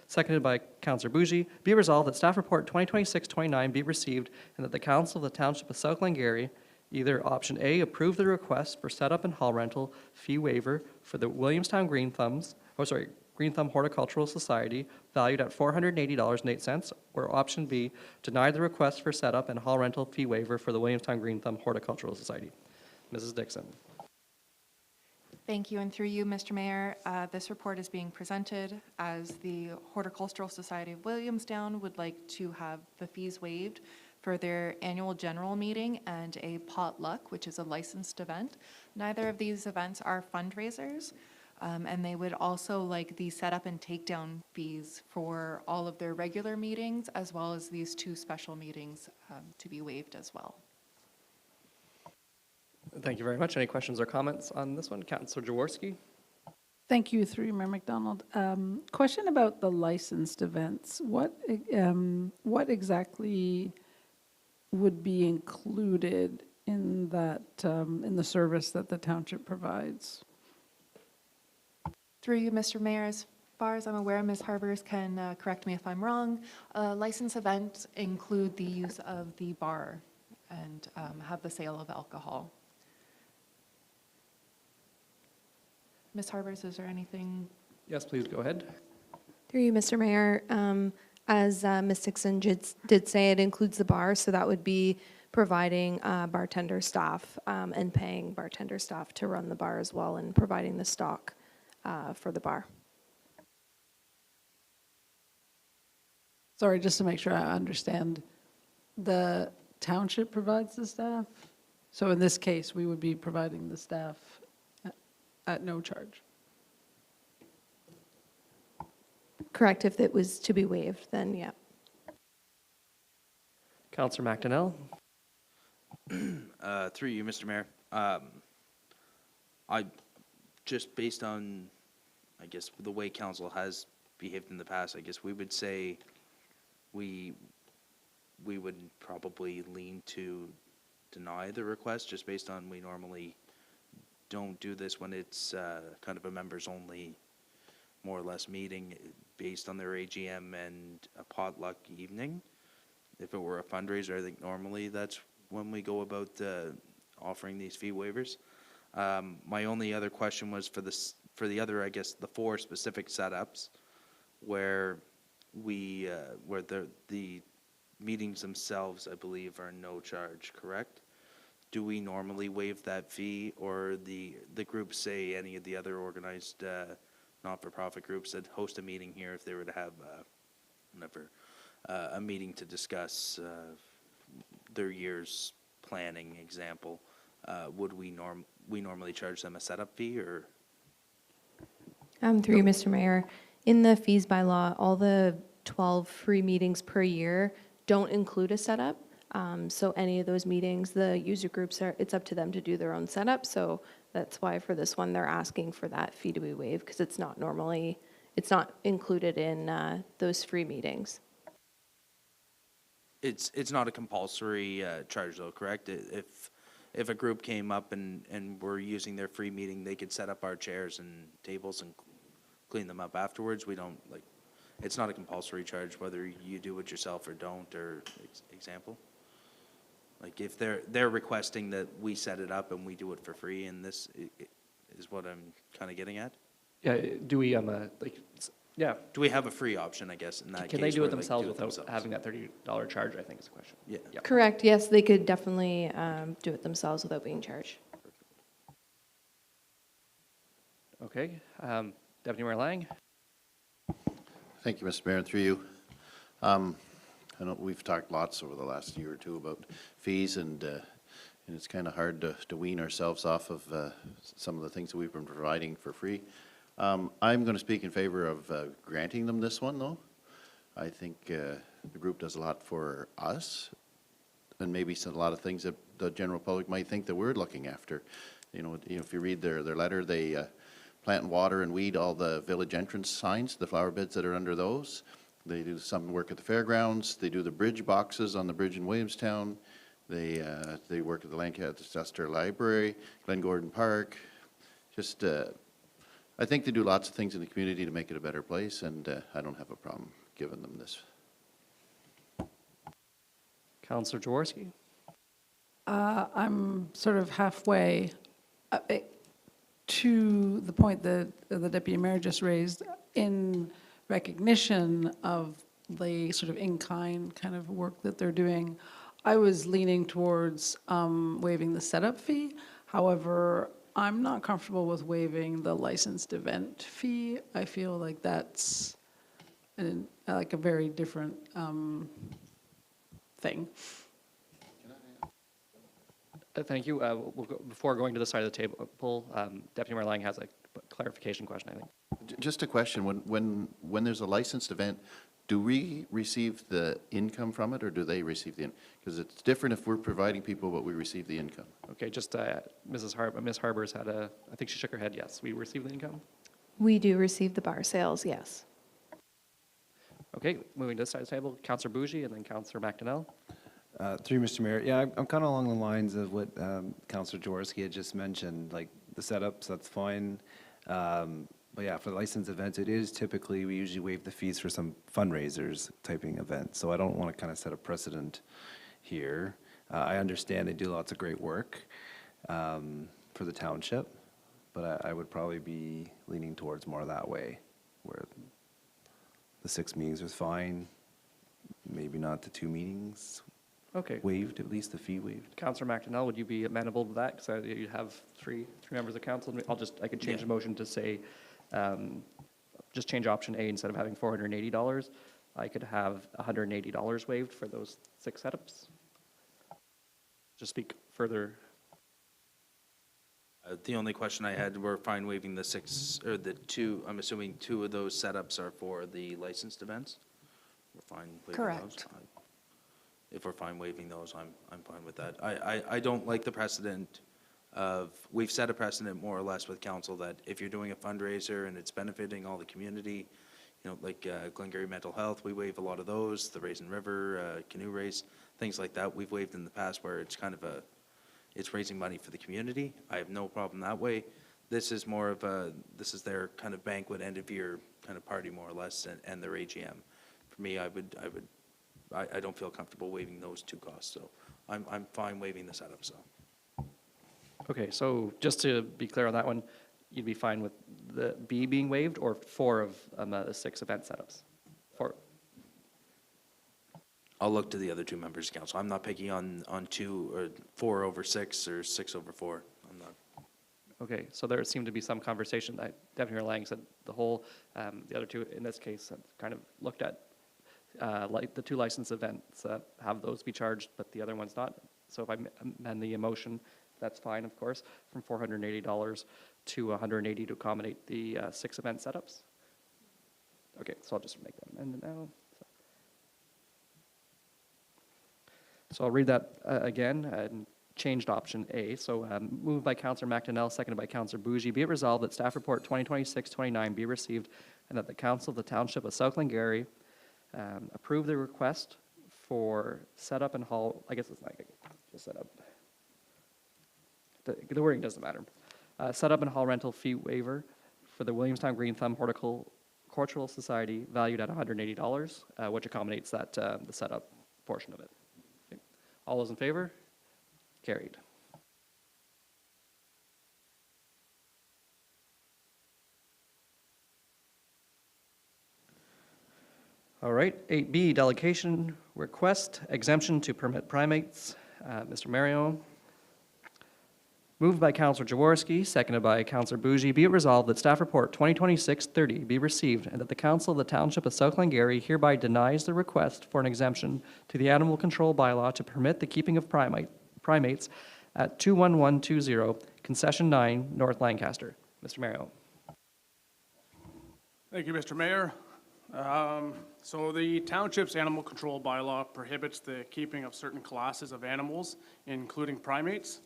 Speaker 1: seconded by Councillor Bougie. Be resolved that staff report 2026-29 be received, and that the Council of the Township of South Glengarry either option A, approve the request for setup and hall rental fee waiver for the Williamstown Green Thumb Horticultural Society valued at $480.08, or option B, deny the request for setup and hall rental fee waiver for the Williamstown Green Thumb Horticultural Society. Mrs. Dixon.
Speaker 8: Thank you, and through you, Mr. Mayor, this report is being presented as the Horticultural Society of Williamstown would like to have the fees waived for their annual general meeting and a potluck, which is a licensed event. Neither of these events are fundraisers, and they would also like the setup and takedown fees for all of their regular meetings, as well as these 2 special meetings to be waived as well.
Speaker 1: Thank you very much. Any questions or comments on this one? Councillor Jaworski.
Speaker 7: Thank you, through Mayor McDonald. Question about the licensed events. What exactly would be included in that, in the service that the township provides?
Speaker 8: Through you, Mr. Mayor, as far as I'm aware, Ms. Harbers can correct me if I'm wrong. License events include the use of the bar and have the sale of alcohol. Ms. Harbers, is there anything?
Speaker 1: Yes, please go ahead.
Speaker 9: Through you, Mr. Mayor, as Ms. Dixon did say, it includes the bar, so that would be providing bartender staff and paying bartender staff to run the bar as well, and providing the stock for the bar.
Speaker 7: Sorry, just to make sure I understand, the township provides the staff? So in this case, we would be providing the staff at no charge?
Speaker 9: Correct, if it was to be waived, then yeah.
Speaker 1: Councillor McDonnell.
Speaker 10: Through you, Mr. Mayor. I just based on, I guess, the way council has behaved in the past, I guess we would say we would probably lean to deny the request, just based on we normally don't do this when it's kind of a members only more or less meeting based on their AGM and a potluck evening. If it were a fundraiser, I think normally that's when we go about offering these fee waivers. My only other question was for the other, I guess, the 4 specific setups where where the meetings themselves, I believe, are no charge, correct? Do we normally waive that fee, or the groups, say any of the other organized not-for-profit groups that host a meeting here, if they were to have a meeting to discuss their year's planning example, would we normally charge them a setup fee, or?
Speaker 9: Through you, Mr. Mayor, in the fees by law, all the 12 free meetings per year don't include a setup. So any of those meetings, the user groups it's up to them to do their own setup. So that's why for this one, they're asking for that fee to be waived, because it's not included in those free meetings.
Speaker 10: It's not a compulsory charge though, correct? If a group came up and were using their free meeting, they could set up our chairs and tables and clean them up afterwards. We don't, like, it's not a compulsory charge whether you do it yourself or don't, or example? Like, if they're requesting that we set it up and we do it for free, and this is what I'm kind of getting at?
Speaker 1: Yeah, do we, yeah,
Speaker 10: Do we have a free option, I guess, in that case?
Speaker 1: can they do
Speaker 10: where
Speaker 1: it themselves without
Speaker 10: themselves?
Speaker 1: having that $30 charge, I think is the question.
Speaker 10: Yeah.
Speaker 1: Yep.
Speaker 9: Correct, yes, they could definitely do it themselves without being charged.
Speaker 1: Okay, Deputy Mayor Lang?
Speaker 3: Thank you, Mr. Mayor, and through you. I know we've talked lots over the last year or two about fees, and it's kind of hard to wean ourselves off of some of the things that we've been providing for free. I'm going to speak in favor of granting them this one, though. I think the group does a lot for us, and maybe a lot of things that the general public might think that we're looking after. You know, if you read their letter, they plant and water and weed all the village entrance signs, the flower beds that are under those. They do some work at the fairgrounds. They do the bridge boxes on the bridge in Williamstown. They work at the Lancaster Library, Glen Gordon Park. Just, I think they do lots of things in the community to make it a better place, and I don't have a problem giving them this.
Speaker 1: Councillor Jaworski?
Speaker 7: I'm sort of halfway to the point that the Deputy Mayor just raised. In recognition of the sort of in-kind kind of work that they're doing, I was leaning towards waiving the setup fee. However, I'm not comfortable with waiving the licensed event fee. I feel like that's like a very different thing.
Speaker 1: Thank you. Before going to the side of the table, Deputy Mayor Lang has a clarification question, I think.
Speaker 3: Just a question, when there's a licensed event, do we receive the income from it, or do they receive the income? Because it's different if we're providing people, but we receive the income.
Speaker 1: Okay, just Ms. Harbor's had I think she shook her head, yes. We receive the income?
Speaker 9: We do receive the bar sales, yes.
Speaker 1: Okay, moving to the side of the table, Councillor Bougie and then Councillor McDonnell.
Speaker 6: Through you, Mr. Mayor, yeah, I'm kind of along the lines of what Councillor Jaworski had just mentioned, like the setups, that's fine. But yeah, for the licensed events, it is typically, we usually waive the fees for some fundraisers typing events. So I don't want to kind of set a precedent here. I understand they do lots of great work for the township, but I would probably be leaning towards more that way, where the 6 meetings was fine, maybe not the 2 meetings
Speaker 1: Okay.
Speaker 6: waived, at least the fee waived.
Speaker 1: Councillor McDonnell, would you be amenable to that? Because you have three members of council. I could change the motion to say, just change option A instead of having $480. I could have $180 waived for those 6 setups. Just speak further.
Speaker 10: The only question I had, we're fine waiving the 6, or the 2, I'm assuming 2 of those setups are for the licensed events? We're fine waiving those?
Speaker 8: Correct.
Speaker 10: If we're fine waiving those, I'm fine with that. I don't like the precedent of, we've set a precedent more or less with council that if you're doing a fundraiser and it's benefiting all the community, you know, like Glengarry Mental Health, we waive a lot of those, the Raisin River, canoe race, things like that, we've waived in the past where it's kind of it's raising money for the community. I have no problem that way. This is more of this is their kind of banquet end of year kind of party more or less and their AGM. For me, I don't feel comfortable waiving those two costs, so I'm fine waiving the setup, so.
Speaker 1: Okay, so just to be clear on that one, you'd be fine with the B being waived or 4 of the 6 event setups? 4.
Speaker 10: I'll look to the other two members of council. I'm not picking on 2 or 4 over 6 or 6 over 4. I'm not.
Speaker 1: Okay, so there seemed to be some conversation that Deputy Mayor Lang said the whole, the other two in this case have kind of looked at like the 2 licensed events, have those be charged, but the other ones not. So if I amend the motion, that's fine, of course, from $480 to $180 to accommodate the 6 event setups. Okay, so I'll just make that amendment now. So I'll read that again and changed option A. So moved by Councillor McDonnell, seconded by Councillor Bougie. Be it resolved that staff report 2026-29 be received and that the Council of the Township of South Glengarry approve the request for setup and hall, I guess it's not just setup. The wording doesn't matter. Setup and hall rental fee waiver for the Williamstown Green Thumb Horticultural Society valued at $180, which accommodates that the setup portion of it. Okay. All those in favor? Carried. All right, 8B, delegation request exemption to permit primates. Mr. Mario. Moved by Councillor Jaworski, seconded by Councillor Bougie. Be it resolved that staff report 2026-30 be received and that the Council of the Township of South Glengarry hereby denies the request for an exemption to the animal control bylaw to permit the keeping of primates at 21120 Concession 9, North Lancaster. Mr. Mario.
Speaker 11: Thank you, Mr. Mayor. So the township's animal control bylaw prohibits the keeping of certain classes of animals, including primates.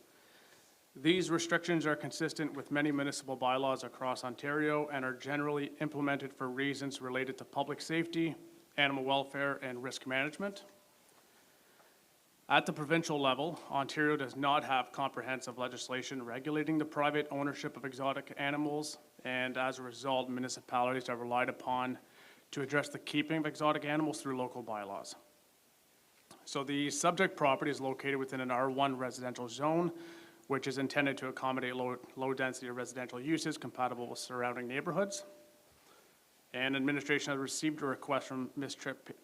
Speaker 11: These restrictions are consistent with many municipal bylaws across Ontario and are generally implemented for reasons related to public safety, animal welfare, and risk management. At the provincial level, Ontario does not have comprehensive legislation regulating the private ownership of exotic animals, and as a result, municipalities are relied upon to address the keeping of exotic animals through local bylaws. So the subject property is located within an R1 residential zone, which is intended to accommodate low-density residential uses compatible with surrounding neighborhoods. And administration has received a request from Ms.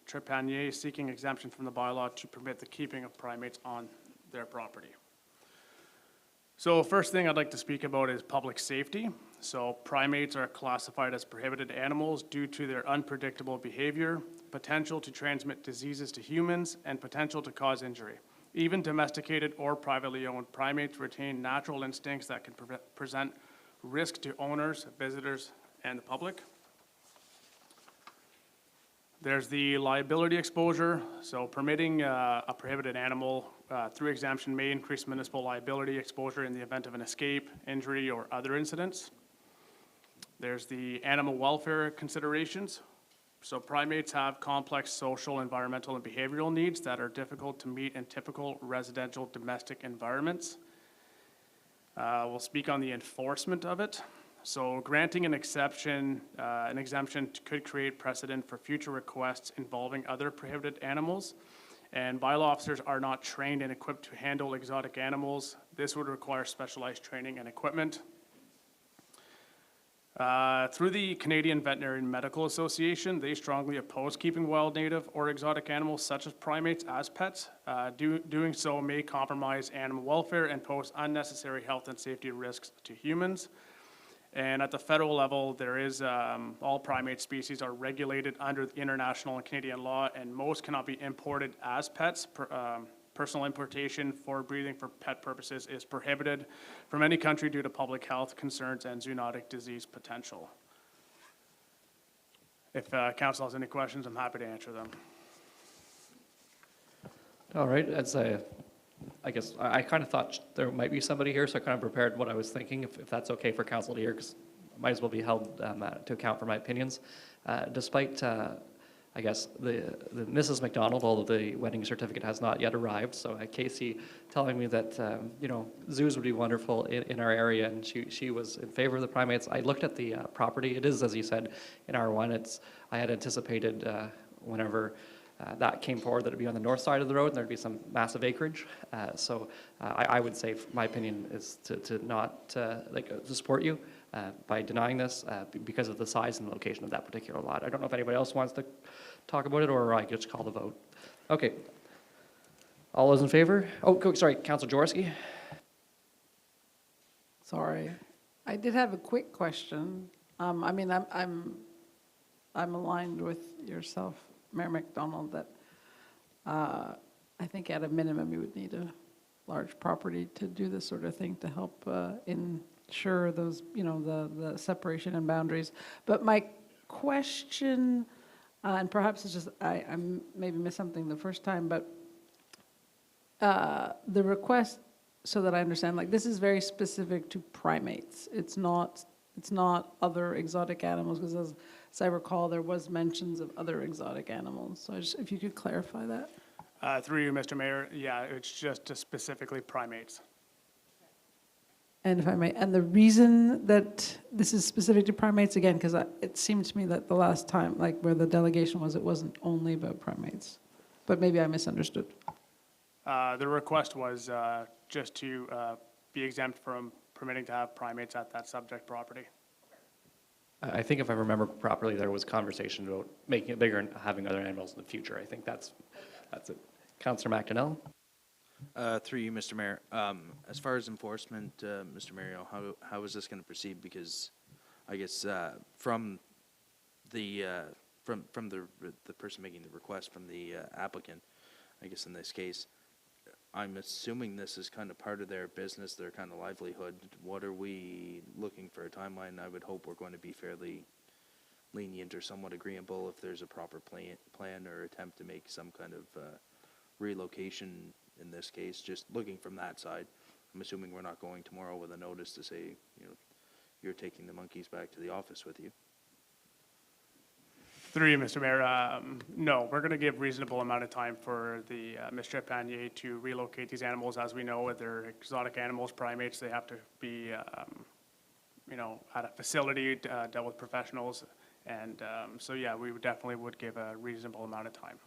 Speaker 11: Trepanier seeking exemption from the bylaw to permit the keeping of primates on their property. So first thing I'd like to speak about is public safety. So primates are classified as prohibited animals due to their unpredictable behavior, potential to transmit diseases to humans, and potential to cause injury. Even domesticated or privately owned primates retain natural instincts that can present risk to owners, visitors, and the public. There's the liability exposure. So permitting a prohibited animal through exemption may increase municipal liability exposure in the event of an escape, injury, or other incidents. There's the animal welfare considerations. So primates have complex social, environmental, and behavioral needs that are difficult to meet in typical residential domestic environments. We'll speak on the enforcement of it. So granting an exemption could create precedent for future requests involving other prohibited animals. And bylaw officers are not trained and equipped to handle exotic animals. This would require specialized training and equipment. Through the Canadian Veterinary Medical Association, they strongly oppose keeping wild, native, or exotic animals such as primates as pets. Doing so may compromise animal welfare and pose unnecessary health and safety risks to humans. And at the federal level, there is all primate species are regulated under international and Canadian law, and most cannot be imported as pets. Personal importation for breeding for pet purposes is prohibited from any country due to public health concerns and zoonotic disease potential. If council has any questions, I'm happy to answer them.
Speaker 1: All right, I guess I kind of thought there might be somebody here, so I kind of prepared what I was thinking, if that's okay for council to hear, because I might as well be held to account for my opinions. Despite I guess, the Mrs. McDonald, although the wedding certificate has not yet arrived. So Casey telling me that, zoos would be wonderful in our area, and she was in favor of the primates. I looked at the property. It is, as you said, in R1. I had anticipated whenever that came forward that it'd be on the north side of the road and there'd be some massive acreage. I would say, my opinion is to not, to support you by denying this because of the size and location of that particular lot. I don't know if anybody else wants to talk about it, or I could just call the vote. Okay. All those in favor? Sorry, Councilor Jaworski.
Speaker 7: Sorry. I did have a quick question. I'm aligned with yourself, Mayor McDonald, that I think at a minimum you would need a large property to do this sort of thing to help ensure those, the separation and boundaries. But my question, and perhaps it's just I maybe missed something the first time, but the request, so that I understand, like this is very specific to primates. It's not other exotic animals, because as I recall, there was mentions of other exotic animals. So if you could clarify that.
Speaker 11: Through you, Mr. Mayor, yeah, it's just specifically primates.
Speaker 7: And if I may, and the reason that this is specific to primates, again, because it seemed to me that the last time, like where the delegation was, it wasn't only about primates. But maybe I misunderstood.
Speaker 11: The request was just to be exempt from permitting to have primates at that subject property.
Speaker 1: I think if I remember properly, there was conversation about making it bigger and having other animals in the future. I think that's it. Councillor McDonnell?
Speaker 10: Through you, Mr. Mayor. As far as enforcement, Mr. Mario, how is this going to proceed? Because I guess from the person making the request, from the applicant, I guess in this case, I'm assuming this is kind of part of their business, their kind of livelihood. What are we looking for a timeline? I would hope we're going to be fairly lenient or somewhat agreeable if there's a proper plan or attempt to make some kind of relocation in this case. Just looking from that side, I'm assuming we're not going tomorrow with a notice to say, you're taking the monkeys back to the office with you.
Speaker 11: Through you, Mr. Mayor, no, we're going to give reasonable amount of time for the Mr. Trepanier to relocate these animals. As we know, with their exotic animals, primates, they have to be, at a facility, dealt with professionals. And so, yeah, we definitely would give a reasonable amount of time.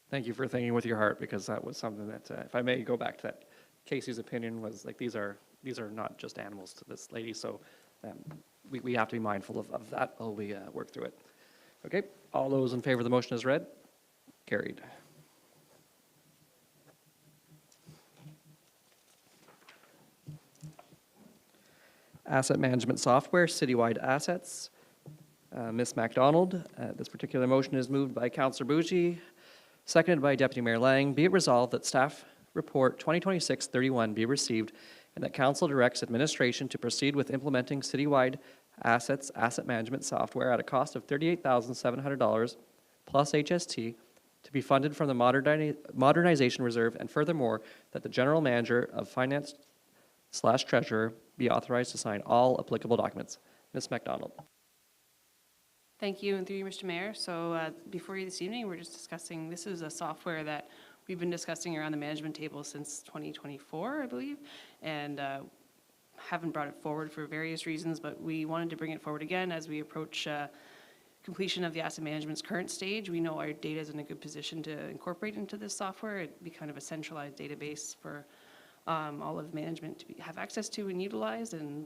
Speaker 1: Thank you for thinking with your heart, because that was something that, if I may go back to that, Casey's opinion was like, these are not just animals to this lady, so we have to be mindful of that while we work through it. Okay, all those in favor of the motion as read? Carried. Asset management software, citywide assets. Ms. MacDonald, this particular motion is moved by Councillor Bougie, seconded by Deputy Mayor Lang. Be it resolved that staff report 2026-31 be received, and that council directs administration to proceed with implementing citywide asset management software at a cost of $38,700 plus HST to be funded from the modernization reserve, and furthermore, that the general manager of finance/treasurer be authorized to sign all applicable documents. Ms. MacDonald.
Speaker 12: Thank you, and through you, Mr. Mayor. So before you this evening, we're just discussing, this is a software that we've been discussing around the management table since 2024, I believe, and haven't brought it forward for various reasons, but we wanted to bring it forward again as we approach completion of the asset management's current stage. We know our data is in a good position to incorporate into this software. It'd be kind of a centralized database for all of management to have access to and utilize. And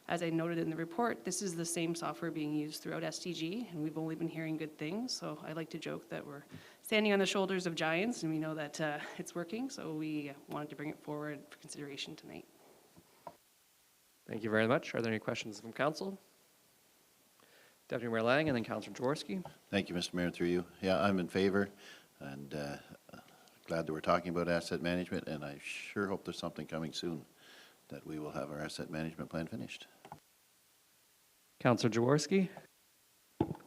Speaker 12: as I noted in the report, this is the same software being used throughout STG, and we've only been hearing good things. So I like to joke that we're standing on the shoulders of giants, and we know that it's working. So we wanted to bring it forward for consideration tonight.
Speaker 1: Thank you very much. Are there any questions from council? Deputy Mayor Lang, and then Councillor Jaworski.
Speaker 3: Thank you, Mr. Mayor, through you. Yeah, I'm in favor, and glad that we're talking about asset management, and I sure hope there's something coming soon that we will have our asset management plan finished.
Speaker 1: Councillor Jaworski.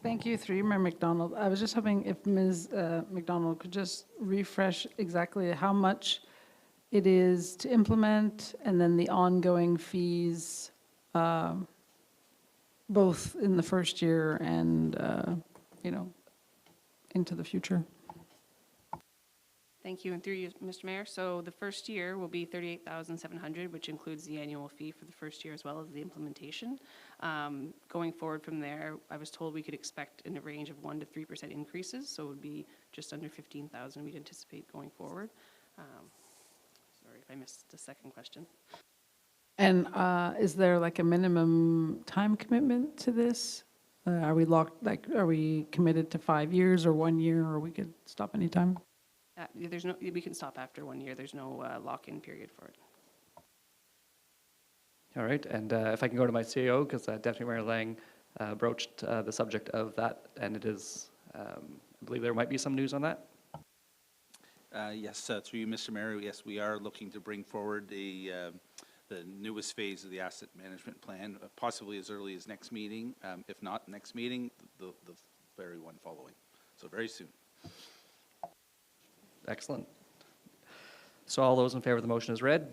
Speaker 7: Thank you, through you, Mayor McDonald. I was just hoping if Ms. McDonald could just refresh exactly how much it is to implement, and then the ongoing fees, both in the first year and into the future.
Speaker 12: Thank you, and through you, Mr. Mayor. So the first year will be $38,700, which includes the annual fee for the first year as well as the implementation. Going forward from there, I was told we could expect in a range of 1% to 3% increases, so it would be just under $15,000 we'd anticipate going forward. Sorry if I missed the second question.
Speaker 7: And is there like a minimum time commitment to this? Are we locked, like, are we committed to 5 years or 1 year, or we could stop anytime?
Speaker 12: There's no, we can stop after 1 year. There's no lock-in period for it.
Speaker 1: All right, and if I can go to my CEO, because Deputy Mayor Lang broached the subject of that, and it is, I believe there might be some news on that.
Speaker 13: Yes, through you, Mr. Mayor, yes, we are looking to bring forward the newest phase of the asset management plan, possibly as early as next meeting. If not next meeting, the very one following. So very soon.
Speaker 1: Excellent. So all those in favor of the motion as read?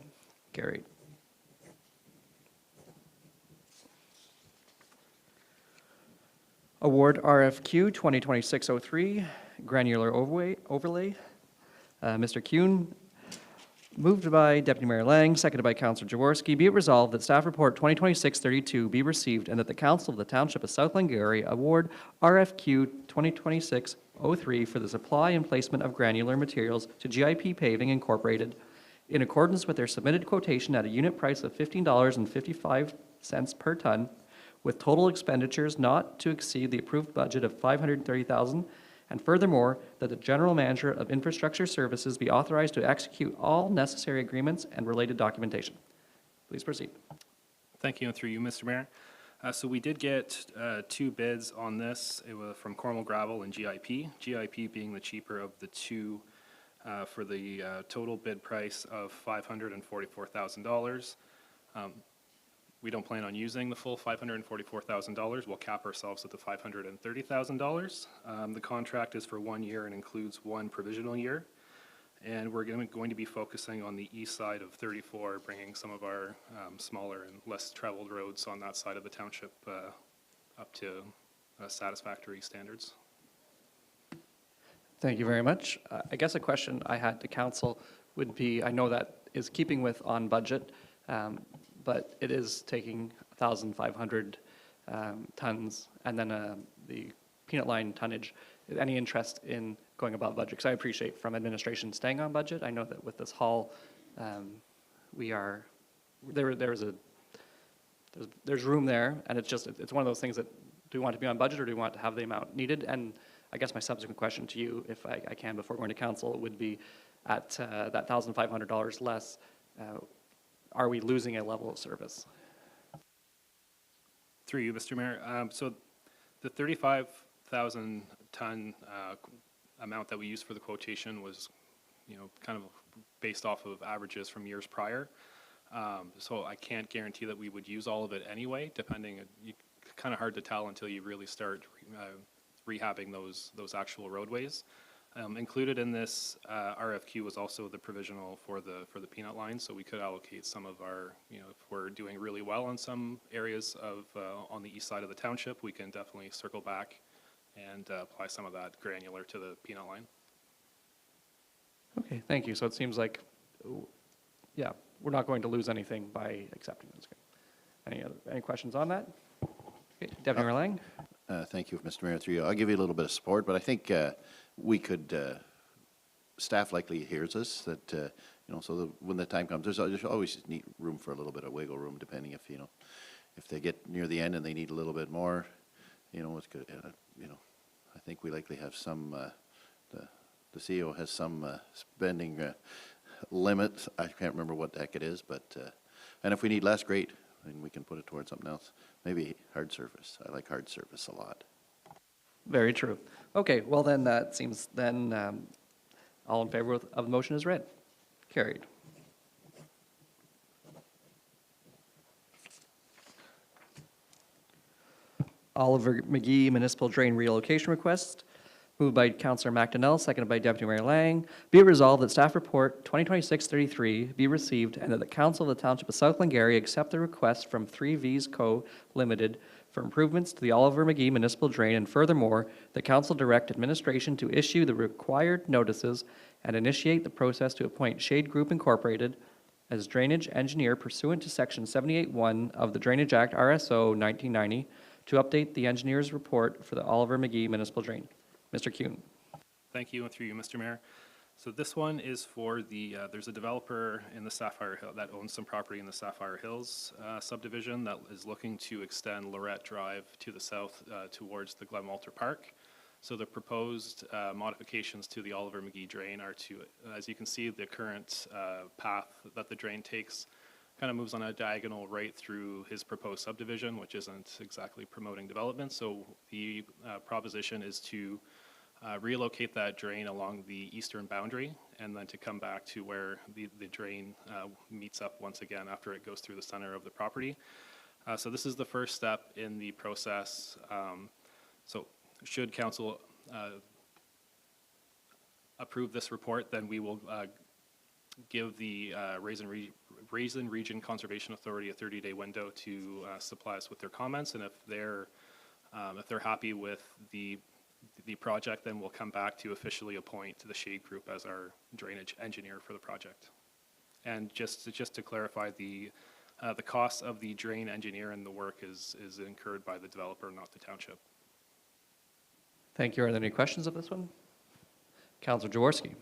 Speaker 1: Carried. Award RFQ 2026-03, granular overlay. Mr. Kuhn, moved by Deputy Mayor Lang, seconded by Councillor Jaworski. Be it resolved that staff report 2026-32 be received and that the Council of the Township of South Glengarry award RFQ 2026-03 for the supply and placement of granular materials to GIP Paving Incorporated in accordance with their submitted quotation at a unit price of $15.55 per ton, with total expenditures not to exceed the approved budget of $530,000, and furthermore, that the General Manager of Infrastructure Services be authorized to execute all necessary agreements and related documentation. Please proceed.
Speaker 14: Thank you, and through you, Mr. Mayor. So we did get 2 bids on this. It was from Cornwall Gravel and GIP. GIP being the cheaper of the two for the total bid price of $544,000. We don't plan on using the full $544,000. We'll cap ourselves at the $530,000. The contract is for 1 year and includes 1 provisional year. And we're going to be focusing on the east side of 34, bringing some of our smaller and less traveled roads on that side of the township up to satisfactory standards.
Speaker 1: Thank you very much. I guess a question I had to council would be, I know that is keeping with on budget, but it is taking 1,500 tons, and then the peanut line tonnage. Any interest in going above budget? Because I appreciate from administration staying on budget. I know that with this haul, we are, there's room there, and it's one of those things that, do we want to be on budget or do we want to have the amount needed? And I guess my subsequent question to you, if I can before going to council, would be at that $1,500 less, are we losing a level of service?
Speaker 14: Through you, Mr. Mayor. So the 35,000 ton amount that we used for the quotation was, kind of based off of averages from years prior. So I can't guarantee that we would use all of it anyway, depending, kind of hard to tell until you really start rehabbing those actual roadways. Included in this RFQ was also the provisional for the peanut line, so we could allocate some of our, if we're doing really well in some areas of on the east side of the township, we can definitely circle back and apply some of that granular to the peanut line.
Speaker 1: Okay, thank you. So it seems like, yeah, we're not going to lose anything by accepting this. Any questions on that? Okay, Deputy Mayor Lang.
Speaker 3: Thank you, Mr. Mayor, through you. I'll give you a little bit of support, but I think we could, staff likely hears us, that, so when the time comes, there's always need room for a little bit of wiggle room, depending if, if they get near the end and they need a little bit more, it's good, I think we likely have some, the CEO has some spending limit. I can't remember what the heck it is, but, and if we need less, great, and we can put it towards something else. Maybe hard service. I like hard service a lot.
Speaker 1: Very true. Okay, well then that seems then all in favor of the motion is read. Carried. Oliver McGee Municipal Drain Relocation Request, moved by Councillor McDonnell, seconded by Deputy Mayor Lang. Be it resolved that staff report 2026-33 be received and that the Council of the Township of South Glengarry accept the request from 3Vs Co. Limited for improvements to the Oliver McGee Municipal Drain, and furthermore, the council direct administration to issue the required notices and initiate the process to appoint Shade Group Incorporated as drainage engineer pursuant to Section 78(1) of the Drainage Act RSO 1990 to update the engineer's report for the Oliver McGee Municipal Drain. Mr. Kuhn.
Speaker 14: Thank you, and through you, Mr. Mayor. So this one is for the, there's a developer in the Sapphire Hill that owns some property in the Sapphire Hills subdivision that is looking to extend Lorette Drive to the south towards the Glen Walter Park. So the proposed modifications to the Oliver McGee drain are to, as you can see, the current path that the drain takes kind of moves on a diagonal right through his proposed subdivision, which isn't exactly promoting development. So the proposition is to relocate that drain along the eastern boundary and then to come back to where the drain meets up once again after it goes through the center of the property. So this is the first step in the process. So should council approve this report, then we will give the Raisin Region Conservation Authority a 30-day window to supply us with their comments, and if they're happy with the project, then we'll come back to officially appoint the Shade Group as our drainage engineer for the project. And just to clarify, the cost of the drain engineer and the work is incurred by the developer, not the township.
Speaker 1: Thank you. Are there any questions of this one? Councillor Jaworski.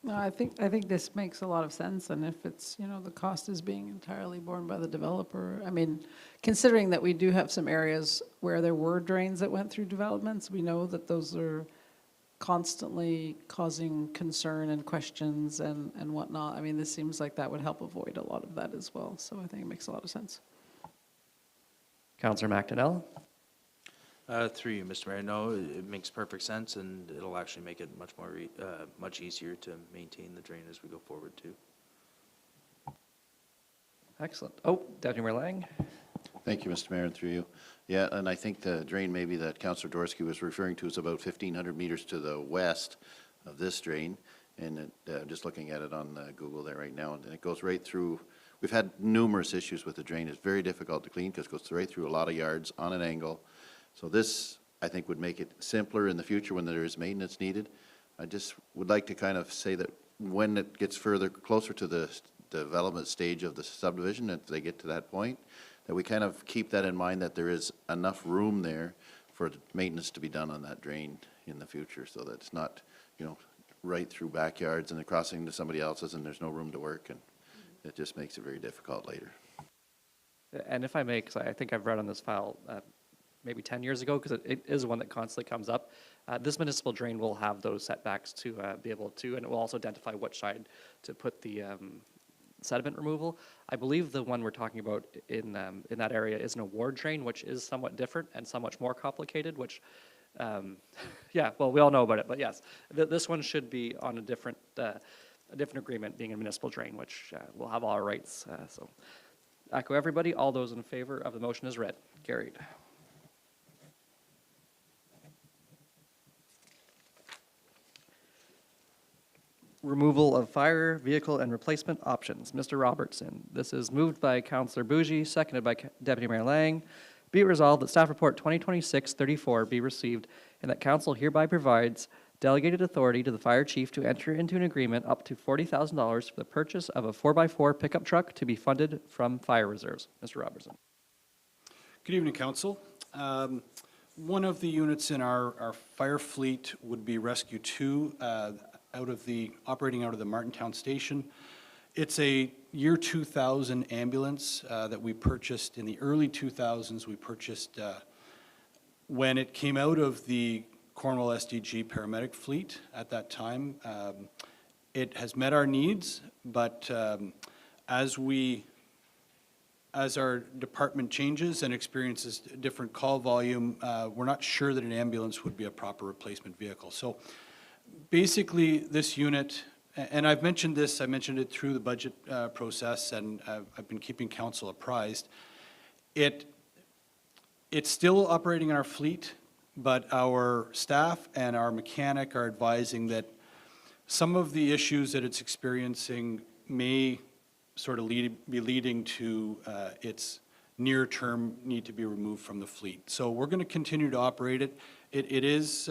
Speaker 7: No, I think this makes a lot of sense, and if it's, the cost is being entirely borne by the developer, I mean, considering that we do have some areas where there were drains that went through developments, we know that those are constantly causing concern and questions and whatnot. I mean, this seems like that would help avoid a lot of that as well, so I think it makes a lot of sense.
Speaker 1: Councillor McDonnell.
Speaker 10: Through you, Mr. Mayor, no, it makes perfect sense, and it'll actually make it much easier to maintain the drain as we go forward too.
Speaker 1: Excellent. Oh, Deputy Mayor Lang.
Speaker 3: Thank you, Mr. Mayor, and through you. Yeah, and I think the drain maybe that Councillor Dorsky was referring to is about 1,500 meters to the west of this drain. And I'm just looking at it on Google there right now, and it goes right through. We've had numerous issues with the drain. It's very difficult to clean because it goes right through a lot of yards on an angle. So this, I think, would make it simpler in the future when there is maintenance needed. I just would like to kind of say that when it gets closer to the development stage of the subdivision, if they get to that point, that we kind of keep that in mind, that there is enough room there for maintenance to be done on that drain in the future, so that it's not, right through backyards and then crossing into somebody else's and there's no room to work, and it just makes it very difficult later.
Speaker 1: And if I may, because I think I've read on this file maybe 10 years ago, because it is one that constantly comes up. This municipal drain will have those setbacks to be able to, and it will also identify which side to put the sediment removal. I believe the one we're talking about in that area is an award drain, which is somewhat different and somewhat more complicated, which, yeah, well, we all know about it, but yes, this one should be on a different agreement, being a municipal drain, which will have all our rights. So echo everybody, all those in favor of the motion as read. Carried. Removal of fire vehicle and replacement options. Mr. Robertson. This is moved by Councillor Bougie, seconded by Deputy Mayor Lang. Be it resolved that Staff Report 2026-34 be received, and that Council hereby provides delegated authority to the Fire Chief to enter into an agreement up to $40,000 for the purchase of a 4x4 pickup truck to be funded from fire reserves. Mr. Robertson.
Speaker 15: Good evening, Council. One of the units in our fire fleet would be Rescue 2, operating out of the Martintown Station. It's a year 2000 ambulance that we purchased in the early 2000s. We purchased when it came out of the Cornwall SDG paramedic fleet at that time. It has met our needs, but as our department changes and experiences different call volume, we're not sure that an ambulance would be a proper replacement vehicle. So basically, this unit, and I mentioned it through the budget process, and I've been keeping council apprised. It's still operating in our fleet, but our staff and our mechanic are advising that some of the issues that it's experiencing may sort of be leading to its near term need to be removed from the fleet. So we're going to continue to operate it. It is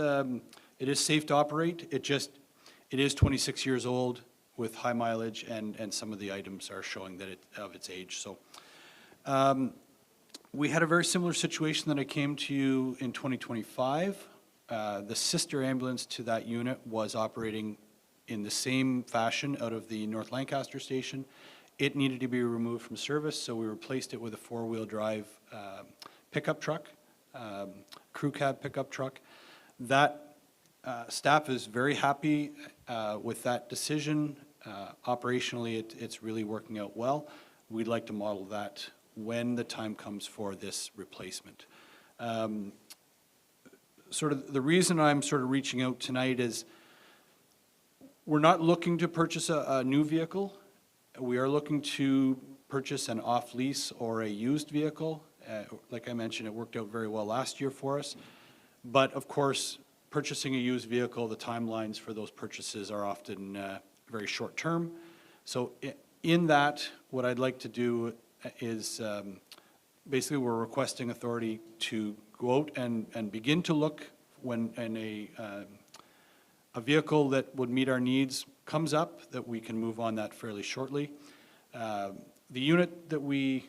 Speaker 15: safe to operate. It is 26 years old with high mileage, and some of the items are showing that of its age. So we had a very similar situation that I came to you in 2025. The sister ambulance to that unit was operating in the same fashion out of the North Lancaster station. It needed to be removed from service, so we replaced it with a four-wheel drive pickup truck, crew cab pickup truck. That staff is very happy with that decision. Operationally, it's really working out well. We'd like to model that when the time comes for this replacement. Sort of the reason I'm sort of reaching out tonight is we're not looking to purchase a new vehicle. We are looking to purchase an off-lease or a used vehicle. Like I mentioned, it worked out very well last year for us. But of course, purchasing a used vehicle, the timelines for those purchases are often very short term. So in that, what I'd like to do is basically we're requesting authority to go out and begin to look when a vehicle that would meet our needs comes up, that we can move on that fairly shortly. The unit that we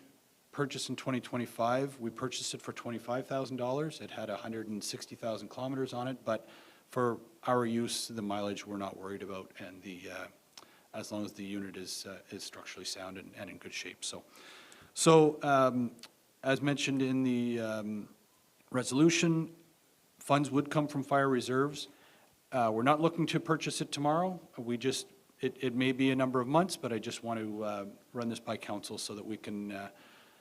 Speaker 15: purchased in 2025, we purchased it for $25,000. It had 160,000 kilometers on it, but for our use, the mileage we're not worried about, and as long as the unit is structurally sound and in good shape. So as mentioned in the resolution, funds would come from fire reserves. We're not looking to purchase it tomorrow. It may be a number of months, but I just want to run this by council so that we can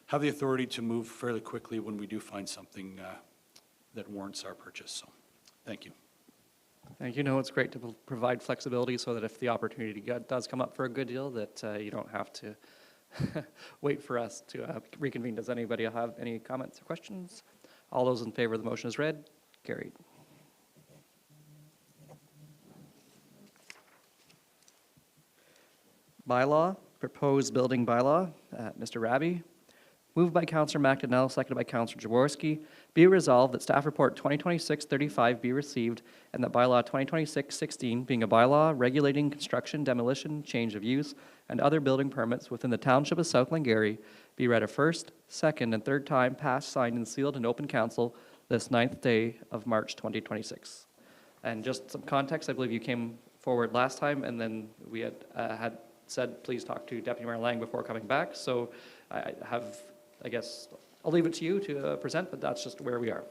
Speaker 15: have the authority to move fairly quickly when we do find something that warrants our purchase. So, thank you.
Speaker 1: Thank you. No, it's great to provide flexibility so that if the opportunity does come up for a good deal, that you don't have to wait for us to reconvene. Does anybody have any comments or questions? All those in favor of the motion as read, carried. Bylaw, proposed building bylaw, Mr. Raby. Moved by Councillor McDonnell, seconded by Councillor Jaworski. Be it resolved that staff report 2026-35 be received, and that bylaw 2026-16, being a bylaw regulating construction, demolition, change of use, and other building permits within the township of South Glengarry, be read a first, second, and third time, passed, signed, and sealed in open council this 9th day of March 2026. And just some context, I believe you came forward last time, and then we had said, please talk to Deputy Mayor Lang before coming back. So I guess I'll leave it to you to present, but that's just where we are.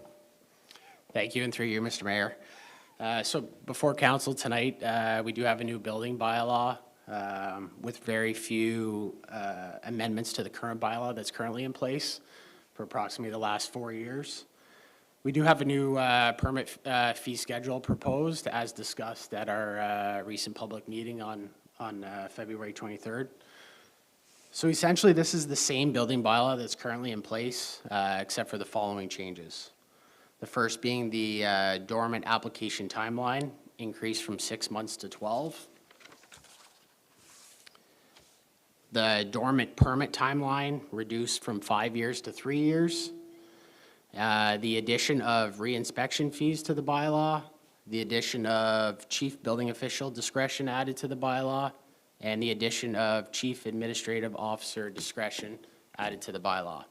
Speaker 16: Thank you, and through you, Mr. Mayor. So before council tonight, we do have a new building bylaw with very few amendments to the current bylaw that's currently in place for approximately the last 4 years. We do have a new permit fee schedule proposed, as discussed at our recent public meeting on February 23rd. So essentially, this is the same building bylaw that's currently in place, except for the following changes. The first being the dormant application timeline increased from 6 months to 12. The dormant permit timeline reduced from 5 years to 3 years. The addition of re-inspection fees to the bylaw, the addition of chief building official discretion added to the bylaw, and the addition of chief administrative officer discretion added to the bylaw.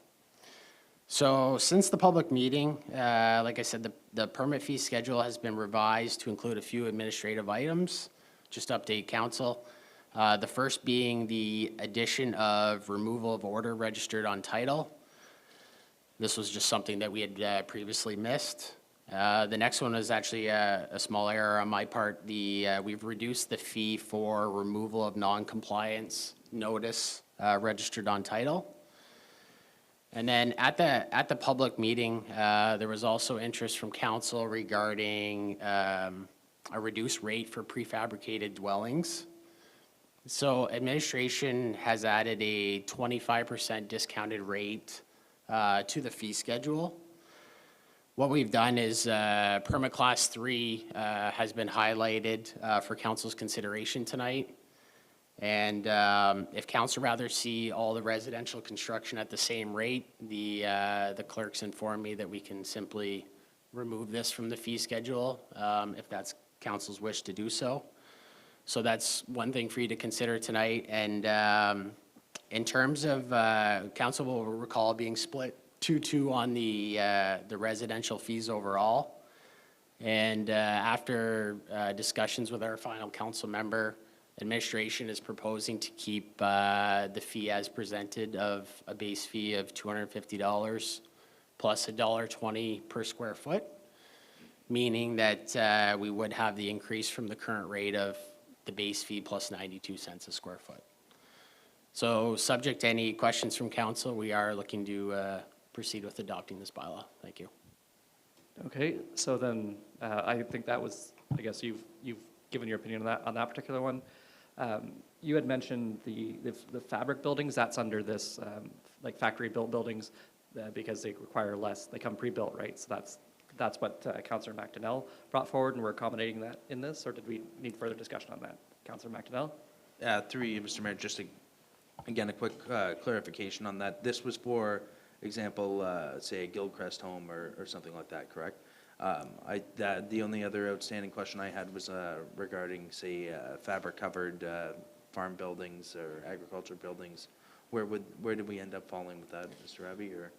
Speaker 16: So since the public meeting, like I said, the permit fee schedule has been revised to include a few administrative items. Just to update council. The first being the addition of removal of order registered on title. This was just something that we had previously missed. The next one is actually a small error on my part. We've reduced the fee for removal of non-compliance notice registered on title. And then at the public meeting, there was also interest from council regarding a reduced rate for prefabricated dwellings. So administration has added a 25% discounted rate to the fee schedule. What we've done is permit class 3 has been highlighted for council's consideration tonight. And if council rather see all the residential construction at the same rate, the clerks informed me that we can simply remove this from the fee schedule, if that's council's wish to do so. So that's one thing for you to consider tonight. And in terms of, council will recall being split 2-2 on the residential fees overall. And after discussions with our final council member, administration is proposing to keep the fee as presented of a base fee of $250 plus $1.20 per square foot, meaning that we would have the increase from the current rate of the base fee plus 92 cents a square foot. So subject to any questions from council, we are looking to proceed with adopting this bylaw. Thank you.
Speaker 1: Okay, so then I think that was, I guess you've given your opinion on that particular one. You had mentioned the fabric buildings, that's under this, like factory-built buildings, because they require less, they come pre-built, right? So that's what Councillor McDonnell brought forward, and we're accommodating that in this, or did we need further discussion on that? Councillor McDonnell?
Speaker 10: Through you, Mr. Mayor, just again, a quick clarification on that. This was for example, say a Gilcrest home or something like that, correct? The only other outstanding question I had was regarding, say, fabric-covered farm buildings or agriculture buildings. Where did we end up falling with that, Mr. Abbey? Or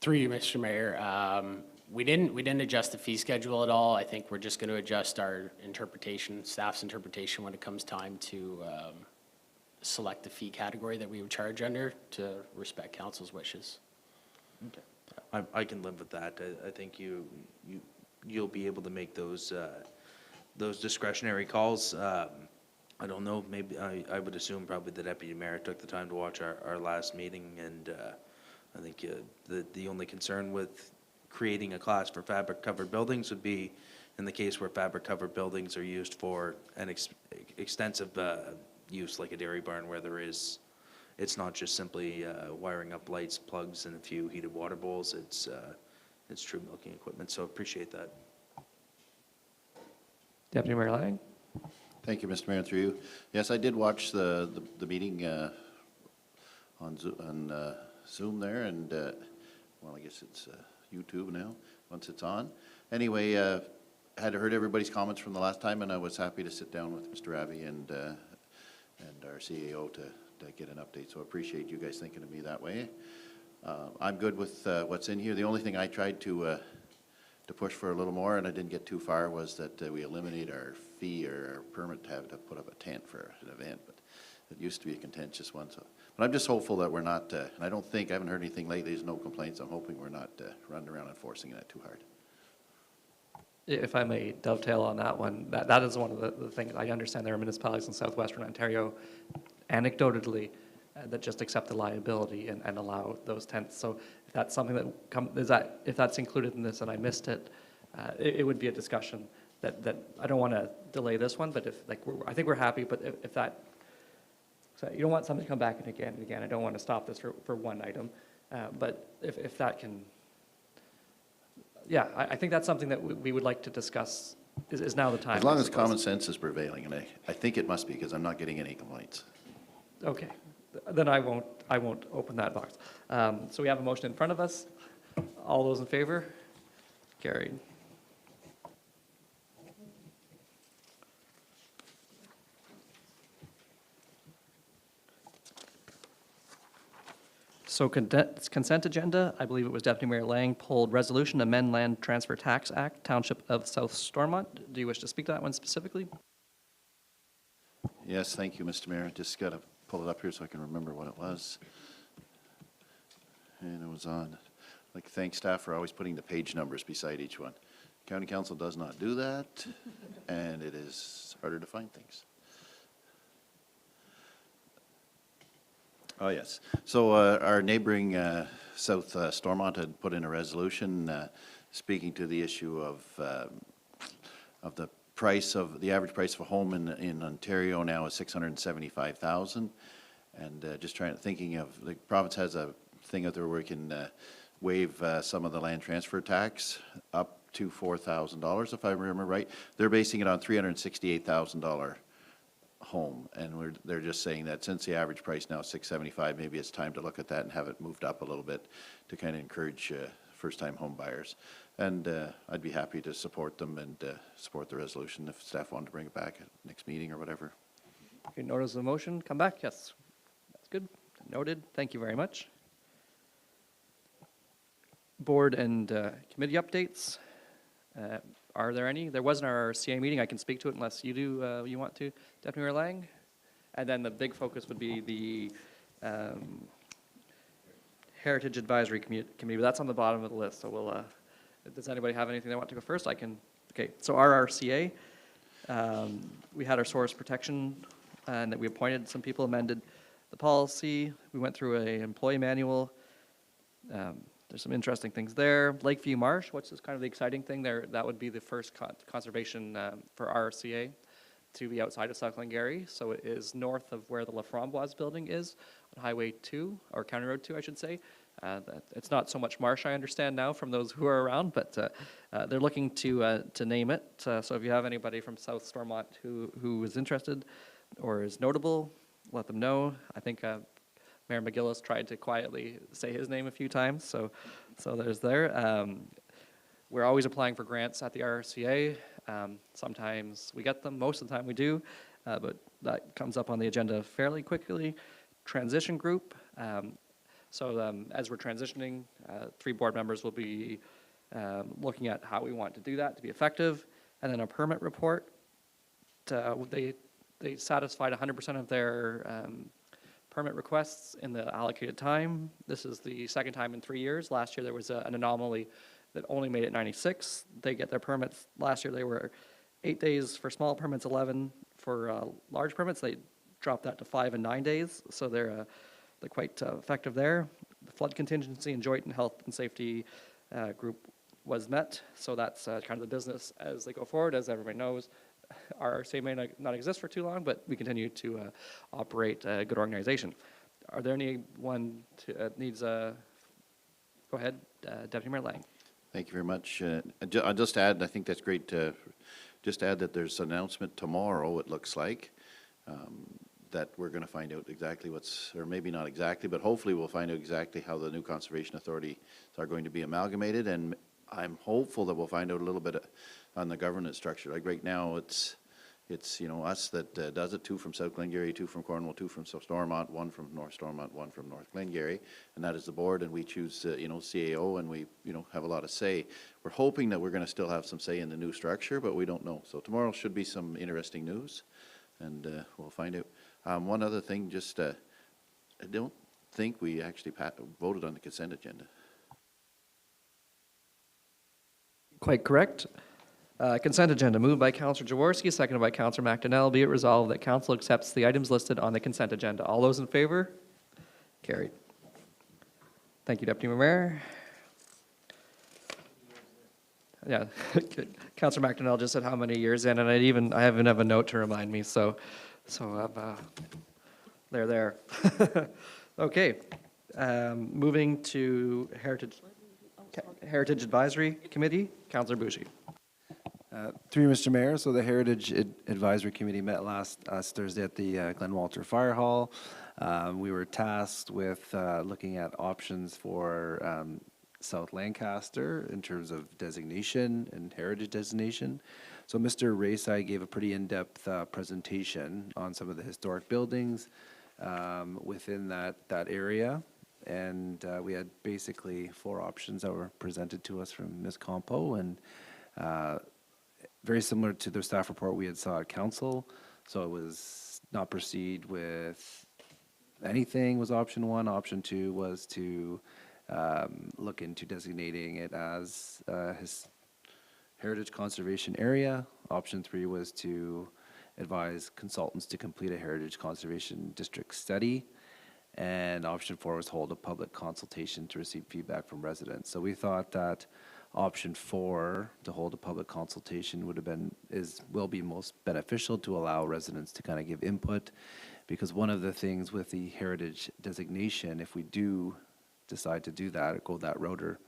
Speaker 16: Through you, Mr. Mayor, we didn't adjust the fee schedule at all. I think we're just going to adjust our interpretation, staff's interpretation, when it comes time to select the fee category that we would charge under to respect council's wishes.
Speaker 10: okay, I can live with that. I think you'll be able to make those discretionary calls. I don't know. Maybe I would assume probably the deputy mayor took the time to watch our last meeting, and I think the only concern with creating a class for fabric-covered buildings would be in the case where fabric-covered buildings are used for an extensive use, like a dairy barn, where it's not just simply wiring up lights, plugs, and a few heated water bowls. It's true milking equipment. So appreciate that.
Speaker 1: Deputy Mayor Lang?
Speaker 3: Thank you, Mr. Mayor, through you. Yes, I did watch the meeting on Zoom there, and well, I guess it's YouTube now, once it's on. Anyway, I had heard everybody's comments from the last time, and I was happy to sit down with Mr. Abbey and our CAO to get an update, so I appreciate you guys thinking of me that way. I'm good with what's in here. The only thing I tried to push for a little more, and I didn't get too far, was that we eliminate our fee or our permit to have to put up a tent for an event, but it used to be a contentious one. So, but I'm just hopeful that we're not, and I haven't heard anything lately, there's no complaints. I'm hoping we're not running around enforcing that too hard.
Speaker 1: If I may dovetail on that one, that is one of the things. I understand there are municipalities in southwestern Ontario, anecdotally, that just accept the liability and allow those tents. So if that's something if that's included in this and I missed it, it would be a discussion that I don't want to delay this one, but I think we're happy, but if that, so you don't want something to come back and again. I don't want to stop this for one item, but if that can, yeah, I think that's something that we would like to discuss. Is now the time?
Speaker 3: As long as common sense is prevailing, and I think it must be, because I'm not getting any complaints.
Speaker 1: Okay, then I won't open that box. So we have a motion in front of us. All those in favor? Carried. So consent agenda, I believe it was Deputy Mayor Lang pulled resolution amend Land Transfer Tax Act, Township of South Stormont. Do you wish to speak to that one specifically?
Speaker 3: Yes, thank you, Mr. Mayor. Just got to pull it up here so I can remember what it was. And it was on, thank staff for always putting the page numbers beside each one. County Council does not do that, and it is harder to find things. Oh, yes. So our neighboring South Stormont had put in a resolution speaking to the issue of the average price of a home in Ontario now is $675,000, and just thinking of the province has a thing out there where we can waive some of the land transfer tax up to $4,000, if I remember right. They're basing it on $368,000 home. And they're just saying that since the average price now is $675, maybe it's time to look at that and have it moved up a little bit to kind of encourage first-time home buyers. And I'd be happy to support them and support the resolution if staff wanted to bring it back at next meeting or whatever.
Speaker 1: Okay, notice the motion, come back, yes. That's good, noted, thank you very much. Board and committee updates. Are there any? There wasn't our CA meeting, I can speak to it unless you do, you want to, Deputy Mayor Lang? And then the big focus would be the Heritage Advisory Committee, but that's on the bottom of the list, so we'll, does anybody have anything they want to go first? I can, okay, so RRCA, we had our source protection, and that we appointed some people, amended the policy, we went through a employee manual, there's some interesting things there. Lakeview Marsh, what's this kind of the exciting thing there? That would be the first conservation for RRCA to be outside of South Glengarry. So it is north of where the La Framboise building is on Highway 2, or County Road 2, I should say. It's not so much marsh, I understand now, from those who are around, but they're looking to name it. So if you have anybody from South Stormont who is interested or is notable, let them know. I think Mayor McGillis tried to quietly say his name a few times, so there's there. We're always applying for grants at the RRCA. Sometimes we get them, most of the time we do, but that comes up on the agenda fairly quickly. Transition group. As we're transitioning, 3 board members will be looking at how we want to do that to be effective. And then a permit report. They satisfied 100% of their permit requests in the allocated time. This is the second time in 3 years. Last year there was an anomaly that only made it 96. They get their permits. Last year they were 8 days for small permits, 11 for large permits. They dropped that to 5 and 9 days. So they're quite effective there. The flood contingency and joint and health and safety group was met. So that's kind of the business as they go forward. As everybody knows, RRCA may not exist for too long, but we continue to operate a good organization. Are there anyone needs a, go ahead, Deputy Mayor Lang.
Speaker 3: Thank you very much. I'll just add, I think that's great, just add that there's an announcement tomorrow, it looks like, that we're going to find out exactly what's, or maybe not exactly, but hopefully we'll find out exactly how the new conservation authorities are going to be amalgamated, and I'm hopeful that we'll find out a little bit on the governance structure. Like right now, it's you know, us that does it, 2 from South Glengarry, 2 from Cornwall, 2 from South Stormont, 1 from North Stormont, 1 from North Glengarry, and that is the board, and we choose, you know, CAO, and we, you know, have a lot of say. We're hoping that we're going to still have some say in the new structure, but we don't know. So tomorrow should be some interesting news, and we'll find out. One other thing, just I don't think we actually voted on the consent agenda.
Speaker 1: Quite correct. Consent agenda moved by Councillor Jaworski, seconded by Councillor McDonnell. Be it resolved that council accepts the items listed on the consent agenda. All those in favor? Carried. Thank you, Deputy Mayor. Yeah, Councillor McDonnell just said how many years in, and I even have a note to remind me. So they're there. Okay, moving to Heritage Advisory Committee, Councillor Bougie.
Speaker 6: Through you, Mr. Mayor, so the Heritage Advisory Committee met last Thursday at the Glen Walter Fire Hall. We were tasked with looking at options for South Lancaster in terms of designation and heritage designation. So Mr. Rayside gave a pretty in-depth presentation on some of the historic buildings within that area. And we had basically 4 options that were presented to us from Ms. Campo, and very similar to the staff report we had saw at council. So it was not proceed with anything was option 1. Option 2 was to look into designating it as his heritage conservation area. Option 3 was to advise consultants to complete a heritage conservation district study. And option 4 was hold a public consultation to receive feedback from residents. So we thought that option 4, to hold a public consultation, will be most beneficial to allow residents to kind of give input, because one of the things with the heritage designation, if we do decide to do that or go that route or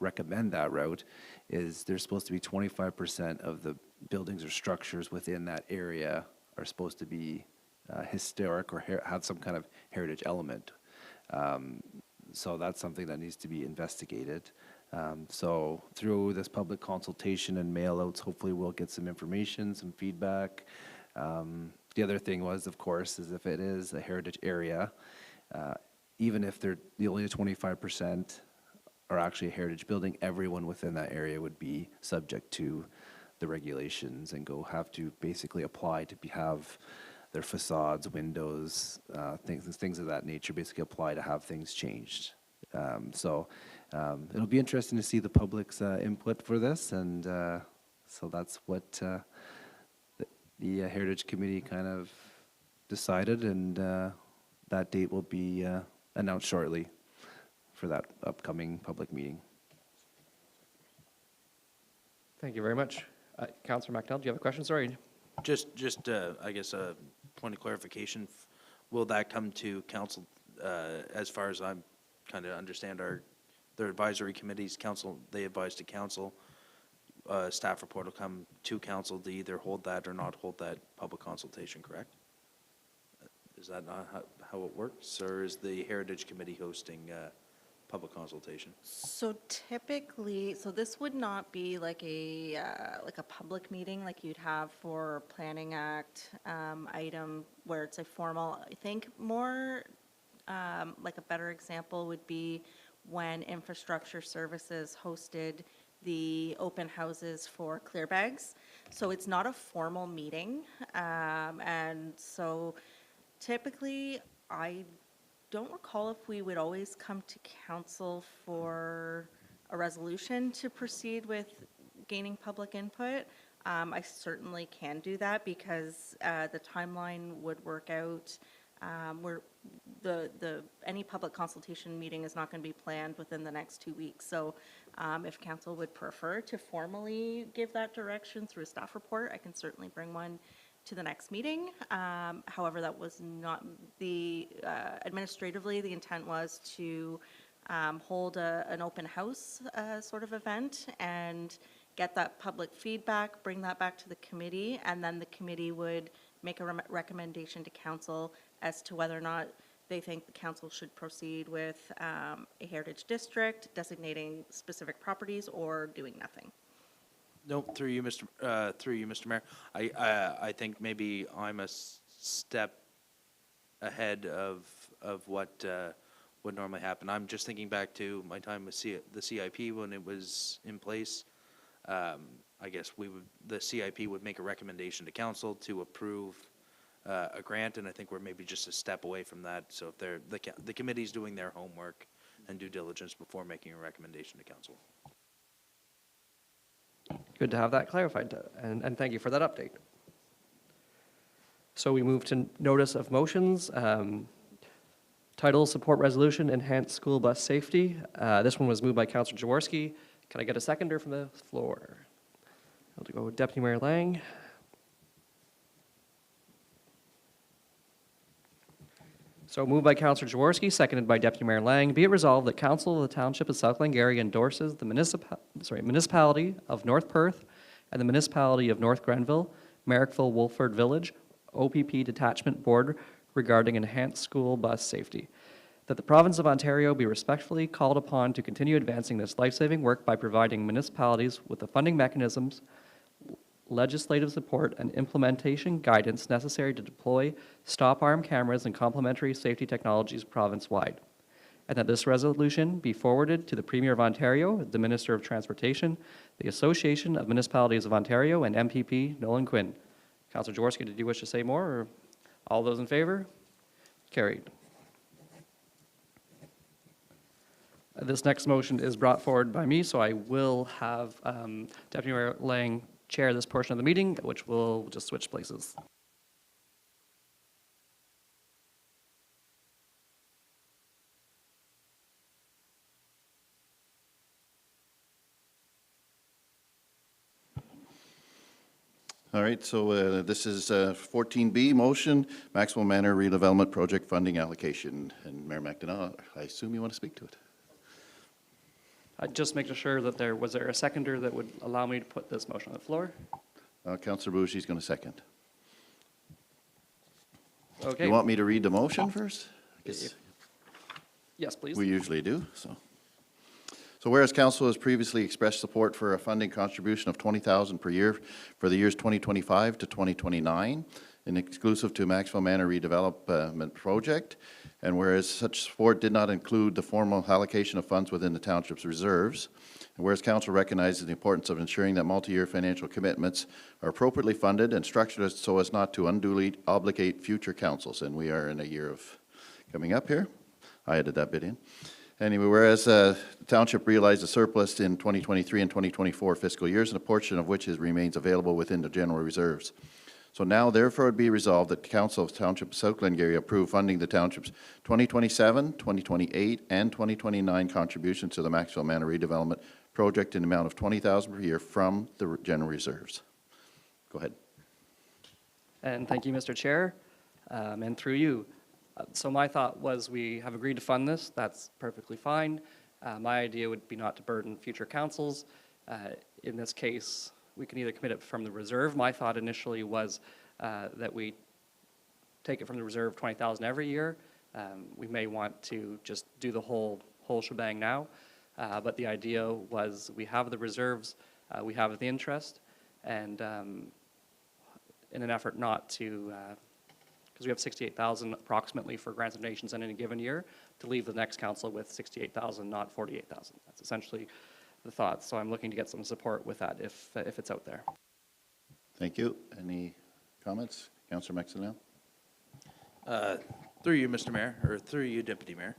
Speaker 6: recommend that route, is there's supposed to be 25% of the buildings or structures within that area are supposed to be historic or had some kind of heritage element. So that's something that needs to be investigated. So through this public consultation and mail-outs, hopefully we'll get some information, some feedback. The other thing was, of course, is if it is a heritage area, even if they're the only 25% are actually a heritage building, everyone within that area would be subject to the regulations and have to basically apply to have their facades, windows, things of that nature basically apply to have things changed. So it'll be interesting to see the public's input for this, and so that's what the Heritage Committee kind of decided, and that date will be announced shortly for that upcoming public meeting.
Speaker 1: Thank you very much. Councillor McDonald, do you have a question? Sorry.
Speaker 10: Just, I guess, a point of clarification. Will that come to council, as far as I'm kind of understand their advisory committees, council, they advise to council, staff report will come to council to either hold that or not hold that public consultation, correct? Is that not how it works, or is the Heritage Committee hosting public consultation?
Speaker 2: So typically, so this would not be like a public meeting like you'd have for Planning Act item where it's a formal, I think more like a better example would be when Infrastructure Services hosted the open houses for clear bags. So it's not a formal meeting. And so typically, I don't recall if we would always come to council for a resolution to proceed with gaining public input. I certainly can do that because the timeline would work out where any public consultation meeting is not going to be planned within the next 2 weeks. So if council would prefer to formally give that direction through a staff report, I can certainly bring one to the next meeting. However, that was not administratively, the intent was to hold an open house sort of event and get that public feedback, bring that back to the committee, and then the committee would make a recommendation to council as to whether or not they think the council should proceed with a heritage district, designating specific properties, or doing nothing.
Speaker 10: No, through you, Mr. Mayor. I think maybe I'm a step ahead of what would normally happen. I'm just thinking back to my time with the CIP when it was in place. I guess the CIP would make a recommendation to council to approve a grant, and I think we're maybe just a step away from that. So if the committee's doing their homework and due diligence before making a recommendation to council.
Speaker 1: Good to have that clarified, and thank you for that update. So we move to notice of motions. Title, support resolution, enhance school bus safety. This one was moved by Councillor Jaworski. Can I get a seconder from the floor? I'll go with Deputy Mayor Lang. So moved by Councillor Jaworski, seconded by Deputy Mayor Lang. Be it resolved that Council of the Township of South Glengarry endorses the Municipality of North Perth and the Municipality of North Grenville, Merrickville-Wolford Village, OPP Detachment Board regarding enhanced school bus safety. That the Province of Ontario be respectfully called upon to continue advancing this life-saving work by providing municipalities with the funding mechanisms, legislative support, and implementation guidance necessary to deploy stop-arm cameras and complementary safety technologies province-wide. And that this resolution be forwarded to the Premier of Ontario, the Minister of Transportation, the Association of Municipalities of Ontario, and MPP Nolan Quinn. Councillor Jaworski, did you wish to say more? Or all those in favor? Carried. This next motion is brought forward by me, so I will have Deputy Mayor Lang chair this portion of the meeting, which will just switch places.
Speaker 3: All right, so this is 14B, motion, Maxwell Manor redevelopment project funding allocation. And Mayor McDonough, I assume you want to speak to it.
Speaker 1: I'd just make sure that there was a seconder that would allow me to put this motion on the floor.
Speaker 3: Councillor Bougie is going to second.
Speaker 1: Okay.
Speaker 3: You want me to read the motion first? I guess
Speaker 1: Yes, please.
Speaker 3: we usually do, so. So whereas council has previously expressed support for a funding contribution of $20,000 per year for the years 2025 to 2029, and exclusive to Maxwell Manor redevelopment project, and whereas such support did not include the formal allocation of funds within the township's reserves, and whereas council recognizes the importance of ensuring that multi-year financial commitments are appropriately funded and structured so as not to unduly obligate future councils, and we are in a year of coming up here. I added that bit in. Anyway, whereas the township realized a surplus in 2023 and 2024 fiscal years, and a portion of which remains available within the general reserves. So now therefore it be resolved that the Council of Township of South Glengarry approve funding the township's 2027, 2028, and 2029 contributions to the Maxwell Manor redevelopment project in the amount of $20,000 per year from the general reserves. Go ahead.
Speaker 1: And thank you, Mr. Chair, and through you. So my thought was we have agreed to fund this. That's perfectly fine. My idea would be not to burden future councils. In this case, we can either commit it from the reserve. My thought initially was that we take it from the reserve 20,000 every year. We may want to just do the whole shebang now. But the idea was we have the reserves, we have the interest, and in an effort not to, because we have 68,000 approximately for grants and donations in any given year, to leave the next council with 68,000, not 48,000. That's essentially the thought. So I'm looking to get some support with that if it's out there.
Speaker 3: Thank you. Any comments? Councillor Maxwell?
Speaker 10: Through you, Mr. Mayor, or through you, Deputy Mayor.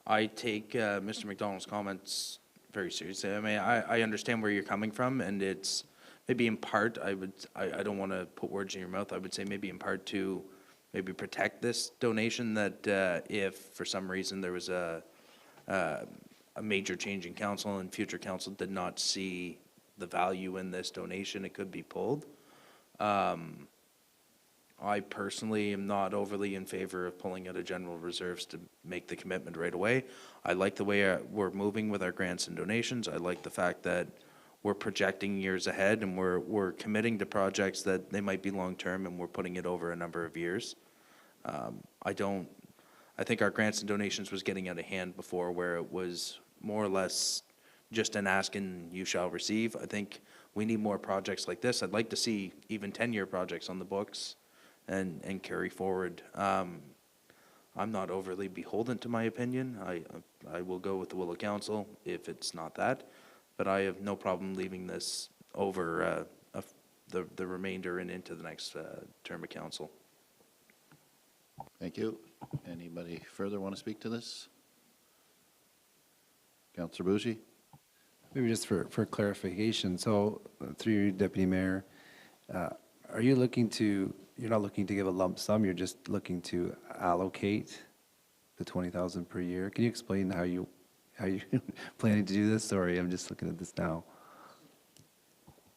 Speaker 10: I take Mr. McDonald's comments very seriously. I mean, I understand where you're coming from, and it's maybe in part, I don't want to put words in your mouth. I would say maybe in part to maybe protect this donation, that if for some reason there was a major change in council and future council did not see the value in this donation, it could be pulled. I personally am not overly in favor of pulling out of general reserves to make the commitment right away. I like the way we're moving with our grants and donations. I like the fact that we're projecting years ahead, and we're committing to projects that they might be long-term, and we're putting it over a number of years. I think our grants and donations was getting out of hand before, where it was more or less just an ask and you shall receive. I think we need more projects like this. I'd like to see even 10-year projects on the books and carry forward. I'm not overly beholden to my opinion. I will go with the will of council if it's not that, but I have no problem leaving this over the remainder and into the next term of council.
Speaker 3: Thank you. Anybody further want to speak to this? Councillor Bougie?
Speaker 6: Maybe just for clarification, so through your Deputy Mayor, are you looking to, you're not looking to give a lump sum, you're just looking to allocate the 20,000 per year? Can you explain how you planning to do this? Sorry, I'm just looking at this now.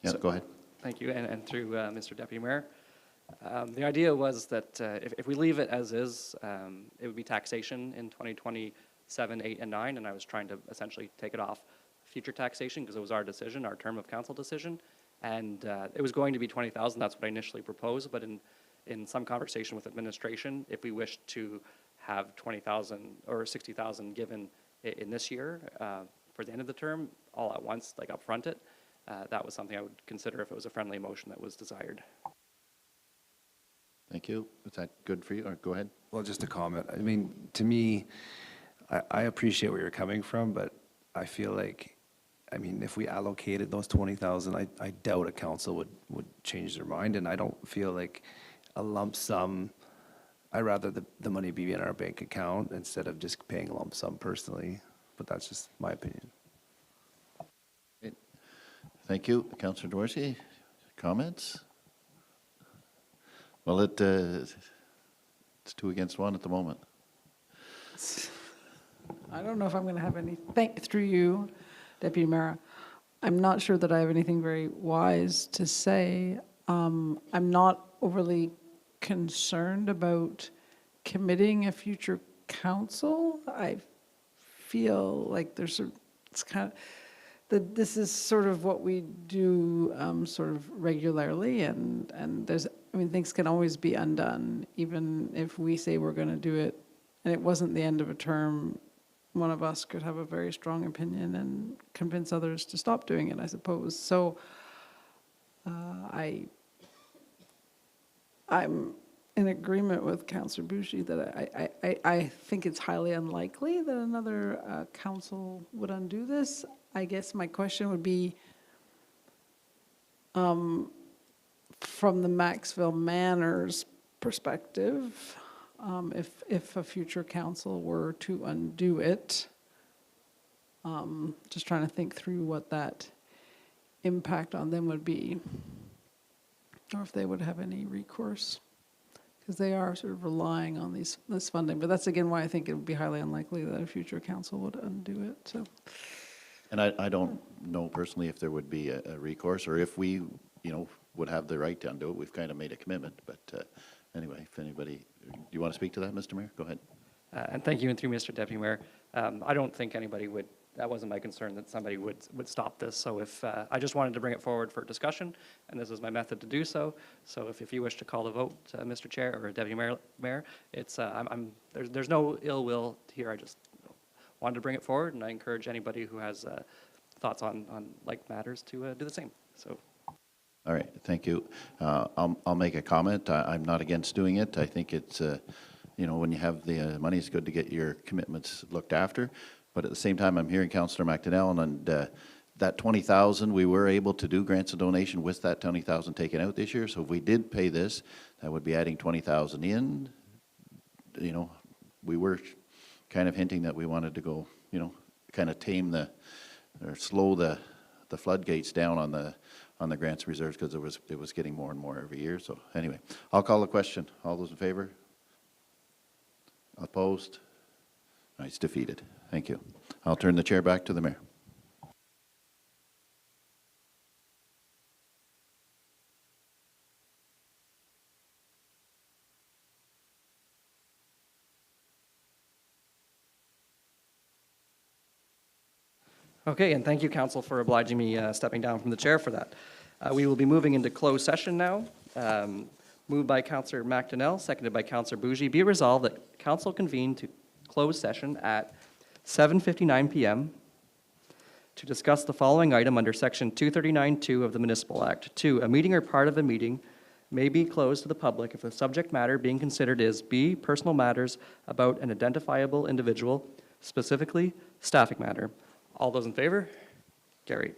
Speaker 3: Yeah, go ahead.
Speaker 1: Thank you, and through Mr. Deputy Mayor. The idea was that if we leave it as is, it would be taxation in 2027, 8, and 9, and I was trying to essentially take it off future taxation because it was our decision, our term of council decision, and it was going to be 20,000. That's what I initially proposed, but in some conversation with administration, if we wished to have 20,000 or 60,000 given in this year for the end of the term, all at once, like upfront it, that was something I would consider if it was a friendly motion that was desired.
Speaker 3: Thank you. Is that good for you? Or go ahead.
Speaker 6: Well, just a comment. I mean, to me, I appreciate where you're coming from, but I feel like, I mean, if we allocated those 20,000, I doubt a council would change their mind, and I don't feel like a lump sum. I'd rather the money be in our bank account instead of just paying a lump sum personally, but that's just my opinion.
Speaker 3: Thank you. Councillor Dorsey, comments? Well, it's 2 against 1 at the moment.
Speaker 7: I don't know if I'm going to have any, through you, Deputy Mayor, I'm not sure that I have anything very wise to say. I'm not overly concerned about committing a future council. I feel like it's kind of, this is sort of what we do sort of regularly, and there's I mean, things can always be undone, even if we say we're going to do it, and it wasn't the end of a term, one of us could have a very strong opinion and convince others to stop doing it, I suppose. So I'm in agreement with Councillor Bougie that I think it's highly unlikely that another council would undo this. I guess my question would be, from the Maxville Manors perspective, if a future council were to undo it, just trying to think through what that impact on them would be, or if they would have any recourse, because they are sort of relying on this funding. But that's again why I think it would be highly unlikely that a future council would undo it. So,
Speaker 3: And I don't know personally if there would be a recourse, or if we, would have the right to undo it. We've kind of made a commitment, but anyway, if anybody, do you want to speak to that, Mr. Mayor? Go ahead.
Speaker 1: And thank you, and through Mr. Deputy Mayor. I don't think anybody would, that wasn't my concern, that somebody would stop this. So if, I just wanted to bring it forward for discussion, and this is my method to do so. So if you wish to call the vote, Mr. Chair or Deputy Mayor, it's, there's no ill will here. I just wanted to bring it forward, and I encourage anybody who has thoughts on like matters to do the same. So.
Speaker 3: All right, thank you. I'll make a comment. I'm not against doing it. I think it's, when you have the money, it's good to get your commitments looked after. But at the same time, I'm hearing Councillor McDonnell, and that 20,000, we were able to do grants and donation with that 20,000 taken out this year. So if we did pay this, that would be adding 20,000 in. We were kind of hinting that we wanted to go, kind of tame or slow the floodgates down on the grants and reserves, because it was getting more and more every year. So anyway, I'll call the question. All those in favor? Opposed? All right, it's defeated. Thank you. I'll turn the chair back to the mayor.
Speaker 1: Okay, and thank you, Council, for obliging me stepping down from the chair for that. We will be moving into closed session now. Moved by Councillor McDonnell, seconded by Councillor Bougie. Be resolved that Council convene to closed session at 7:59 p.m. to discuss the following item under Section 239(2) of the Municipal Act. 2, a meeting or part of a meeting may be closed to the public if the subject matter being considered is B, personal matters about an identifiable individual, specifically staffing matter. All those in favor? Carried.